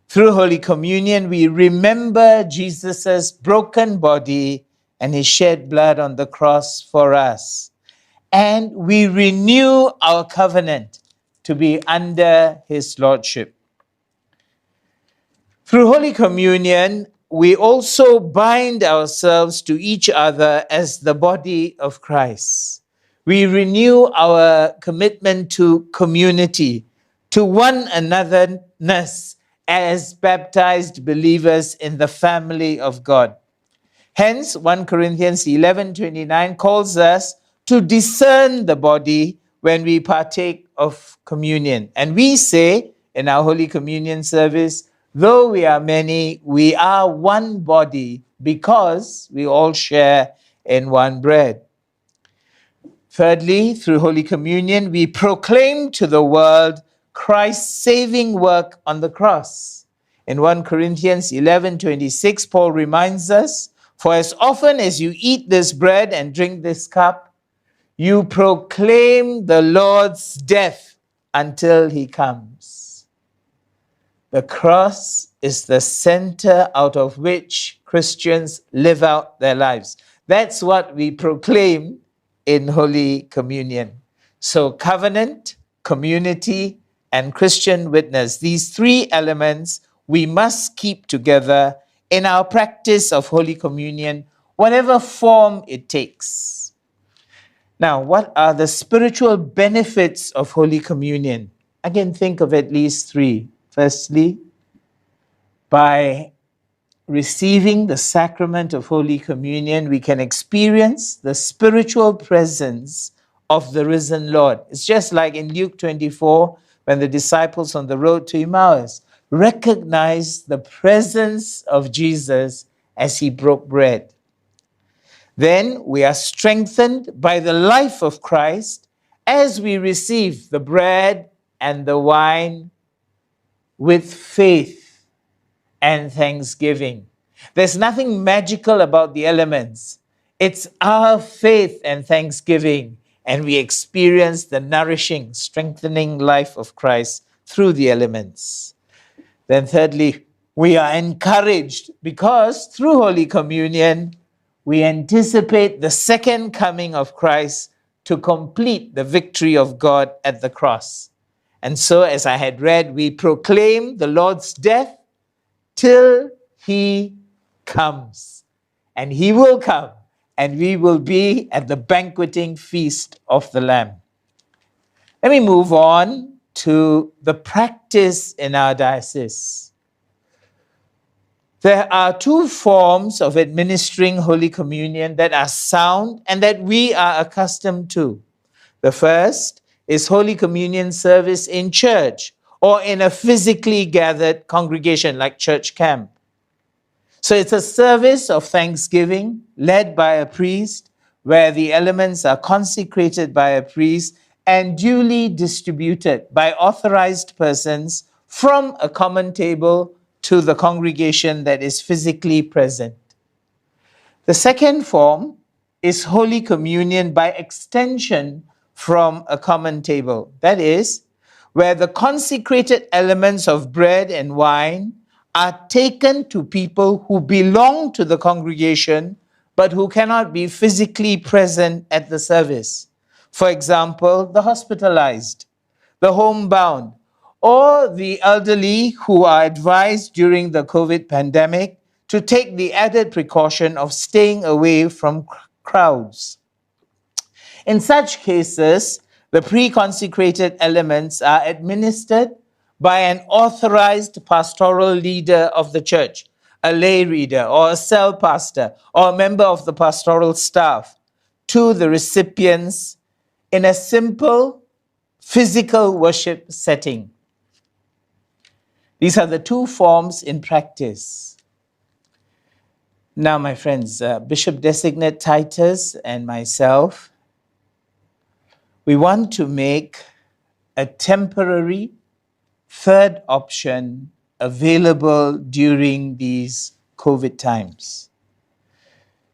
Through Holy Communion, we remember Jesus' broken body and his shed blood on the cross for us. And we renew our covenant to be under his lordship. Through Holy Communion, we also bind ourselves to each other as the body of Christ. We renew our commitment to community, to one anotherness, as baptized believers in the family of God. Hence, 1 Corinthians 11:29 calls us to discern the body when we partake of communion. And we say in our Holy Communion service, though we are many, we are one body because we all share in one bread. Thirdly, through Holy Communion, we proclaim to the world Christ's saving work on the cross. In 1 Corinthians 11:26, Paul reminds us, for as often as you eat this bread and drink this cup, you proclaim the Lord's death until he comes. The cross is the center out of which Christians live out their lives. That's what we proclaim in Holy Communion. So covenant, community, and Christian witness, these 3 elements we must keep together in our practice of Holy Communion, whatever form it takes. Now, what are the spiritual benefits of Holy Communion? I can think of at least 3. Firstly, by receiving the sacrament of Holy Communion, we can experience the spiritual presence of the risen Lord. It's just like in Luke 24, when the disciples on the road to Emmaus recognized the presence of Jesus as he broke bread. Then we are strengthened by the life of Christ as we receive the bread and the wine with faith and thanksgiving. There's nothing magical about the elements. It's our faith and thanksgiving, and we experience the nourishing, strengthening life of Christ through the elements. Then thirdly, we are encouraged because through Holy Communion, we anticipate the second coming of Christ to complete the victory of God at the cross. And so, as I had read, we proclaim the Lord's death till he comes. And he will come and we will be at the banqueting feast of the Lamb. Let me move on to the practice in our diocese. There are two forms of administering Holy Communion that are sound and that we are accustomed to. The first is Holy Communion service in church or in a physically gathered congregation like church camp. So it's a service of thanksgiving led by a priest where the elements are consecrated by a priest and duly distributed by authorized persons from a common table to the congregation that is physically present. The second form is Holy Communion by extension from a common table. That is, where the consecrated elements of bread and wine are taken to people who belong to the congregation but who cannot be physically present at the service. For example, the hospitalized, the homebound, or the elderly who are advised during the COVID pandemic to take the added precaution of staying away from crowds. In such cases, the pre-consecrated elements are administered by an authorized pastoral leader of the church, a lay reader or a cell pastor or a member of the pastoral staff, to the recipients in a simple physical worship setting. These are the two forms in practice. Now, my friends, Bishop Designate Titus and myself, we want to make a temporary third option available during these COVID times.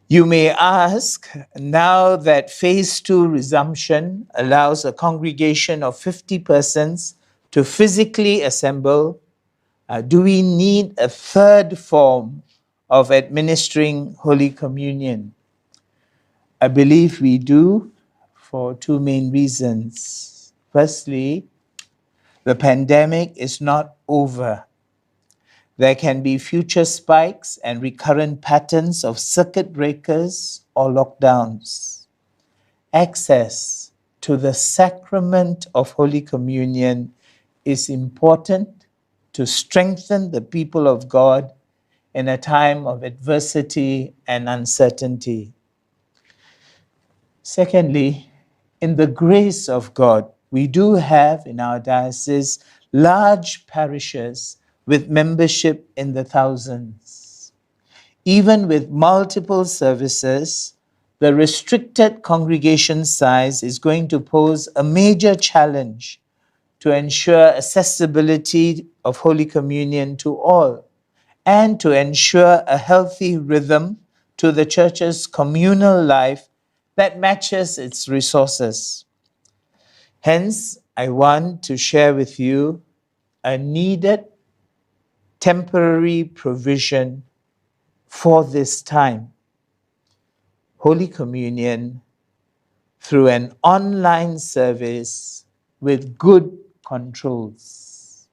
You may ask, now that phase 2 resumption allows a congregation of 50 persons to physically assemble, do we need a third form of administering Holy Communion? I believe we do for two main reasons. Firstly, the pandemic is not over. There can be future spikes and recurrent patterns of circuit breakers or lockdowns. Access to the sacrament of Holy Communion is important to strengthen the people of God in a time of adversity and uncertainty. Secondly, in the grace of God, we do have in our diocese large parishes with membership in the thousands. Even with multiple services, the restricted congregation size is going to pose a major challenge to ensure accessibility of Holy Communion to all and to ensure a healthy rhythm to the church's communal life that matches its resources. Hence, I want to share with you a needed temporary provision for this time. Holy Communion through an online service with good controls.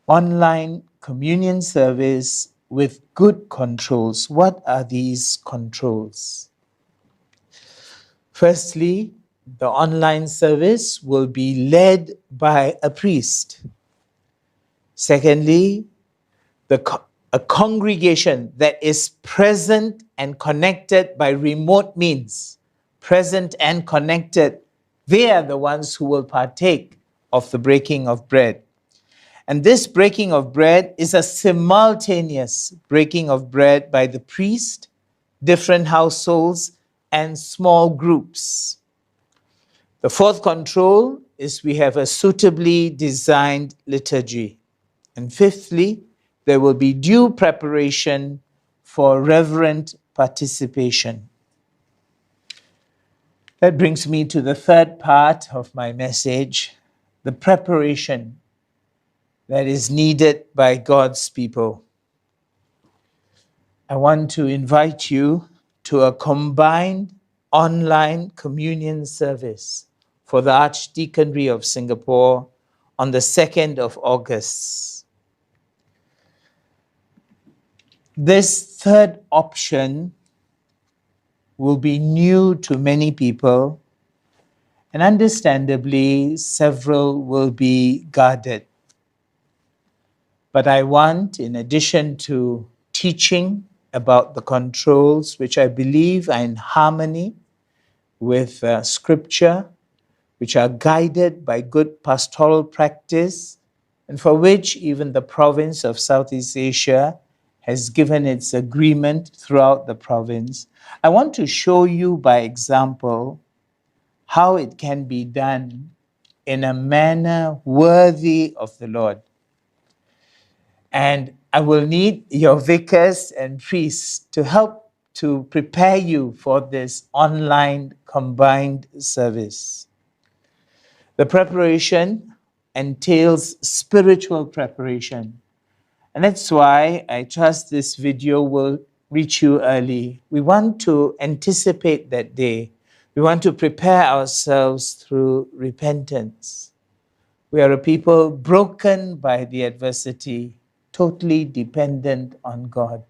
Online communion service with good controls. What are these controls? Firstly, the online service will be led by a priest. Secondly, a congregation that is present and connected by remote means, present and connected, they are the ones who will partake of the breaking of bread. And this breaking of bread is a simultaneous breaking of bread by the priest, different households, and small groups. The fourth control is we have a suitably designed liturgy. And fifthly, there will be due preparation for reverent participation. That brings me to the third part of my message, the preparation that is needed by God's people. I want to invite you to a combined online communion service for the Archdeaconry of Singapore on the 2nd of August. This third option will be new to many people, and understandably, several will be guarded. But I want, in addition to teaching about the controls, which I believe are in harmony with Scripture, which are guided by good pastoral practice, and for which even the province of Southeast Asia has given its agreement throughout the province, I want to show you by example how it can be done in a manner worthy of the Lord. And I will need your vicars and priests to help to prepare you for this online combined service. The preparation entails spiritual preparation. And that's why I trust this video will reach you early. We want to anticipate that day. We want to prepare ourselves through repentance. We are a people broken by the adversity, totally dependent on God.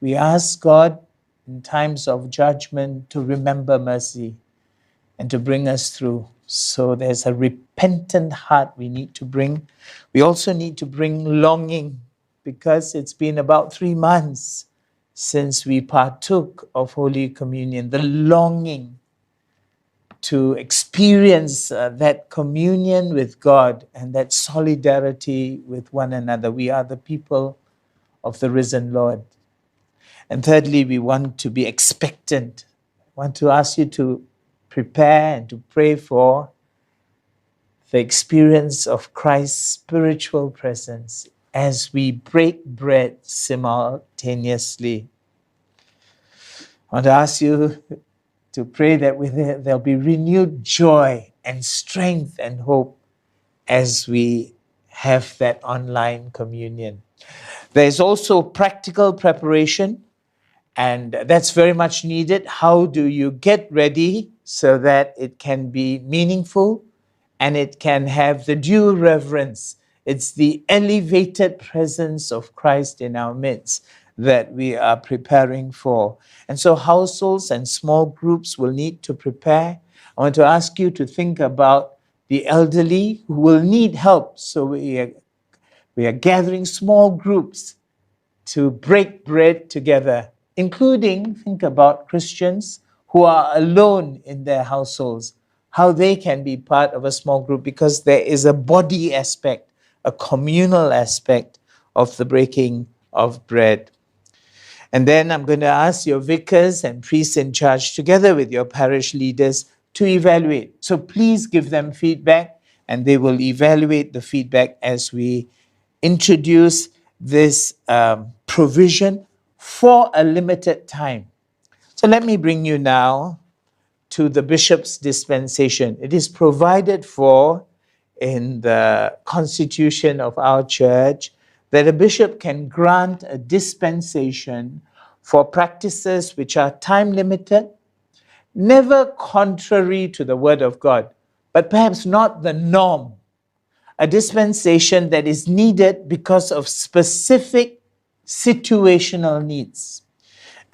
We ask God in times of judgment to remember mercy and to bring us through. So there's a repentant heart we need to bring. We also need to bring longing, because it's been about 3 months since we partook of Holy Communion. The longing to experience that communion with God and that solidarity with one another. We are the people of the risen Lord. And thirdly, we want to be expectant. I want to ask you to prepare and to pray for the experience of Christ's spiritual presence as we break bread simultaneously. I want to ask you to pray that there'll be renewed joy and strength and hope as we have that online communion. There's also practical preparation, and that's very much needed. How do you get ready so that it can be meaningful and it can have the due reverence? It's the elevated presence of Christ in our midst that we are preparing for. And so households and small groups will need to prepare. I want to ask you to think about the elderly who will need help. So we are gathering small groups to break bread together, including, think about Christians who are alone in their households, how they can be part of a small group, because there is a body aspect, a communal aspect of the breaking of bread. And then I'm going to ask your vicars and priests in charge, together with your parish leaders, to evaluate. So please give them feedback, and they will evaluate the feedback as we introduce this provision for a limited time. So let me bring you now to the bishop's dispensation. It is provided for in the constitution of our church that a bishop can grant a dispensation for practices which are time limited, never contrary to the word of God, but perhaps not the norm. A dispensation that is needed because of specific situational needs.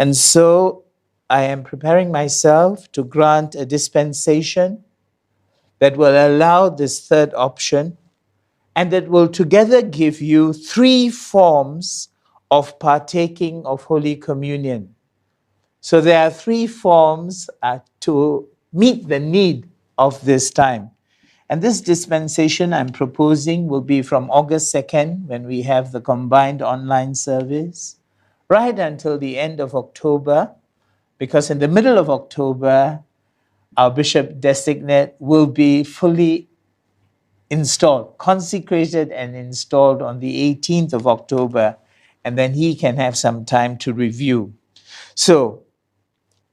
And so I am preparing myself to grant a dispensation that will allow this third option, and that will together give you 3 forms of partaking of Holy Communion. So there are 3 forms to meet the need of this time. And this dispensation I'm proposing will be from August 2nd, when we have the combined online service, right until the end of October, because in the middle of October, our bishop designate will be fully installed, consecrated and installed on the 18th of October, and then he can have some time to review. So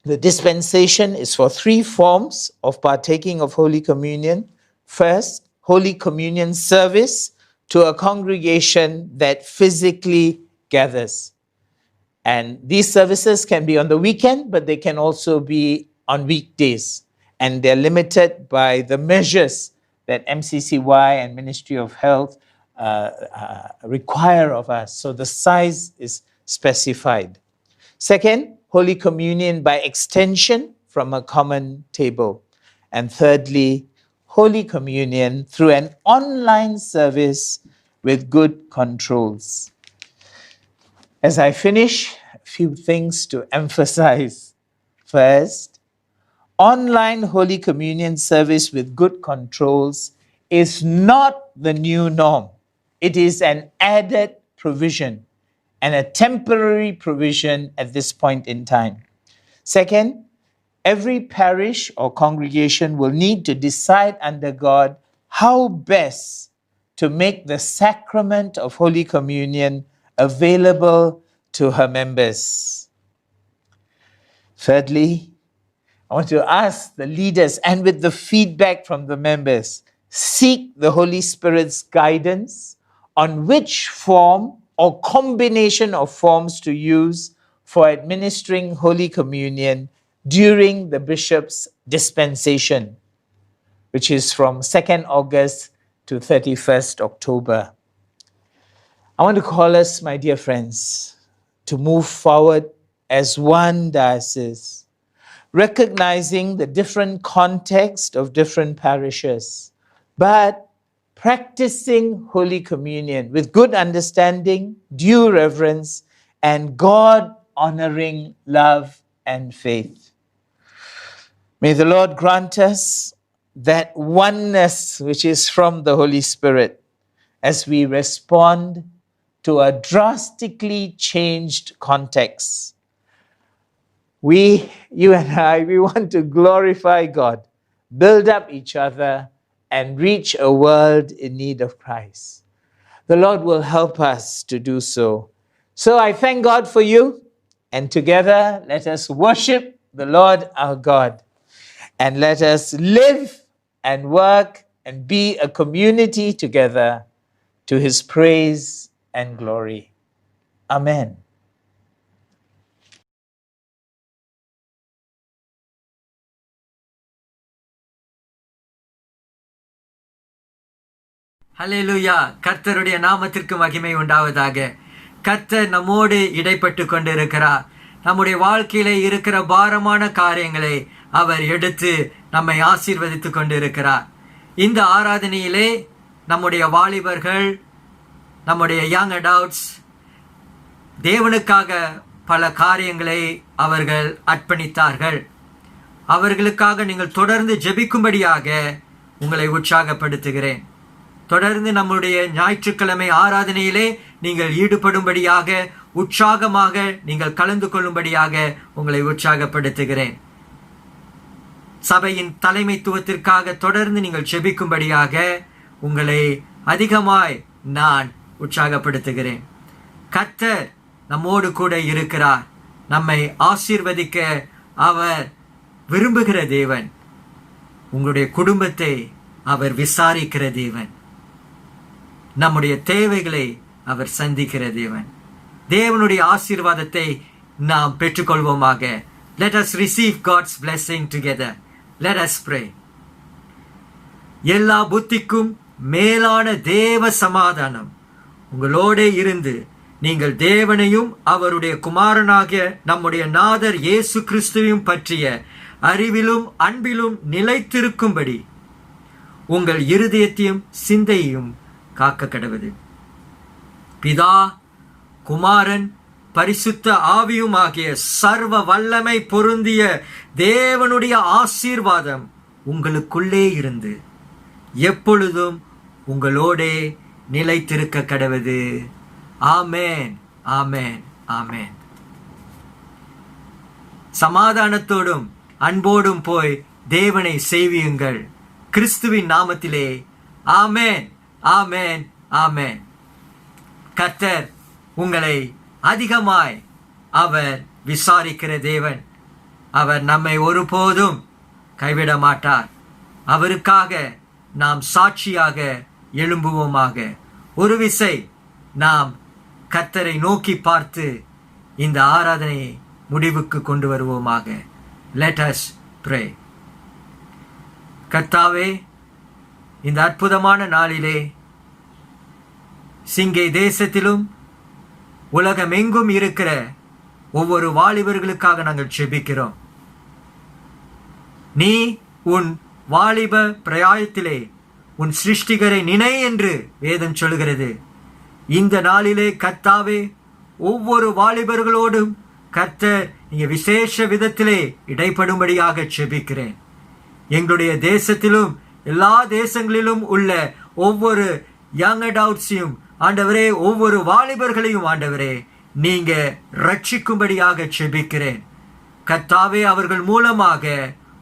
the dispensation is for 3 forms of partaking of Holy Communion. First, Holy Communion service to a congregation that physically gathers. And these services can be on the weekend, but they can also be on weekdays. And they're limited by the measures that MCCY and Ministry of Health require of us. So the size is specified. Second, Holy Communion by extension from a common table. And thirdly, Holy Communion through an online service with good controls. As I finish, a few things to emphasize. First, online Holy Communion service with good controls is not the new norm. It is an added provision and a temporary provision at this point in time. Second, every parish or congregation will need to decide under God how best to make the sacrament of Holy Communion available to her members. Thirdly, I want to ask the leaders, and with the feedback from the members, seek the Holy Spirit's guidance on which form or combination of forms to use for administering Holy Communion during the bishop's dispensation, which is from 2nd August to 31st October. I want to call us, my dear friends, to move forward as one diocese, recognizing the different context of different parishes, but practicing Holy Communion with good understanding, due reverence, and God-honoring love and faith. May the Lord grant us that oneness which is from the Holy Spirit as we respond to a drastically changed context. You and I, we want to glorify God, build up each other, and reach a world in need of Christ. The Lord will help us to do so. So I thank God for you, and together let us worship the Lord our God, and let us live and work and be a community together to His praise and glory. Amen. ஹல்லேலூயா. கர்த்தருடைய நாமத்திற்கு மகிமை உண்டாவதாக. கர்த்தர் நம்மோடு இடைப்பட்டு கொண்டிருக்கிறார். நம்முடைய வாழ்க்கையிலே இருக்கிற பாரமான காரியங்களை அவர் எடுத்து நம்மை ஆசீர்வதித்து கொண்டிருக்கிறார். இந்த ஆராதனையிலே நம்முடைய வாலிபர்கள், நம்முடைய யங் அடல்ட்ஸ் தேவனுக்காக பல காரியங்களை அவர்கள் அர்ப்பணித்தார்கள். அவர்களுக்காக நீங்கள் தொடர்ந்து ஜெபிக்கும்படியாக உங்களை உற்சாகப்படுத்துகிறேன். தொடர்ந்து நம்முடைய ஞாயிற்றுக்கிழமை ஆராதனையிலே நீங்கள் ஈடுபடும்படியாக, உற்சாகமாக நீங்கள் கலந்து கொள்ளும்படியாக உங்களை உற்சாகப்படுத்துகிறேன். சபையின் தலைமைத்துவத்திற்காக தொடர்ந்து நீங்கள் ஜெபிக்கும்படியாக உங்களை அதிகமாய் நான் உற்சாகப்படுத்துகிறேன். கர்த்தர் நம்மோடு கூட இருக்கிறார். நம்மை ஆசீர்வதிக்க அவர் விரும்புகிற தேவன். உங்களுடைய குடும்பத்தை அவர் விசாரிக்கிற தேவன். நம்முடைய தேவைகளை அவர் சந்திக்கிற தேவன். தேவனுடைய ஆசீர்வாதத்தை நாம் பெற்றுக்கொள்வோமாக. Let us receive God's blessing together. Let us pray. எல்லா புத்திக்கும் மேலான தேவ சமாதானம் உங்களோடே இருந்து நீங்கள் தேவனையும் அவருடைய குமாரனாகிய நம்முடைய நாதர் இயேசு கிறிஸ்துவையும் பற்றிய அறிவிலும் அன்பிலும் நிலைத்திருக்கும்படி உங்கள் இருதயத்தையும் சிந்தையையும் காக்க கடவுது. பிதா, குமாரன், பரிசுத்த ஆவியுமாகிய சர்வ வல்லமை பொருந்திய தேவனுடைய ஆசீர்வாதம் உங்களுக்குள்ளே இருந்து எப்பொழுதும் உங்களோடே நிலைத்திருக்க கடவுது. ஆமென், ஆமென், ஆமென். சமாதானத்தோடும் அன்போடும் போய் தேவனை சேவியுங்கள். கிறிஸ்துவின் நாமத்திலே ஆமென், ஆமென், ஆமென். கர்த்தர் உங்களை அதிகமாய் அவர் விசாரிக்கிற தேவன். அவர் நம்மை ஒருபோதும் கைவிட மாட்டார். அவருக்காக நாம் சாட்சியாக எழும்புவோமாக. ஒரு விசை நாம் கர்த்தரை நோக்கி பார்த்து இந்த ஆராதனையை முடிவுக்கு கொண்டு வருவோமாக. Let us pray. கர்த்தாவே, இந்த அற்புதமான நாளிலே சிங்கை தேசத்திலும் உலகமெங்கும் இருக்கிற ஒவ்வொரு வாலிபர்களுக்காக நாங்கள் ஜெபிக்கிறோம். நீ உன் வாலிப பிரயாயத்திலே உன் சிருஷ்டிகரை நினை என்று வேதம் சொல்கிறது. இந்த நாளிலே கர்த்தாவே ஒவ்வொரு வாலிபர்களோடும் கர்த்தர் இங்கே விசேஷ விதத்திலே இடைப்படும்படியாக ஜெபிக்கிறேன். எங்களுடைய தேசத்திலும் எல்லா தேசங்களிலும் உள்ள ஒவ்வொரு யங் அடல்ட்ஸையும் ஆண்டவரே, ஒவ்வொரு வாலிபர்களையும் ஆண்டவரே நீங்க ரட்சிக்கும்படியாக ஜெபிக்கிறேன். கர்த்தாவே, அவர்கள் மூலமாக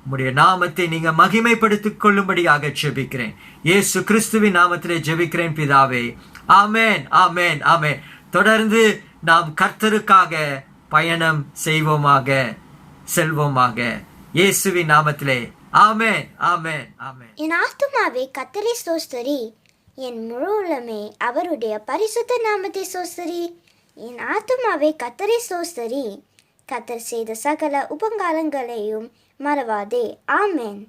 உம்முடைய நாமத்தை நீங்க மகிமைப்படுத்திக் கொள்ளும்படியாக ஜெபிக்கிறேன். இயேசு கிறிஸ்துவின் நாமத்திலே ஜெபிக்கிறேன் பிதாவே. ஆமென், ஆமென், ஆமென். தொடர்ந்து நாம் கர்த்தருக்காக பயணம் செய்வோமாக, செல்வோமாக. இயேசுவின் நாமத்திலே ஆமென், ஆமென், ஆமென். என் ஆத்துமாவே கர்த்தரை ஸ்தோத்திரி, என் முழு உள்ளமே அவருடைய பரிசுத்த நாமத்தை ஸ்தோத்திரி. என் ஆத்துமாவே கர்த்தரை ஸ்தோத்திரி, கர்த்தர் செய்த சகல உபகாரங்களையும் மறவாதே. ஆமென்.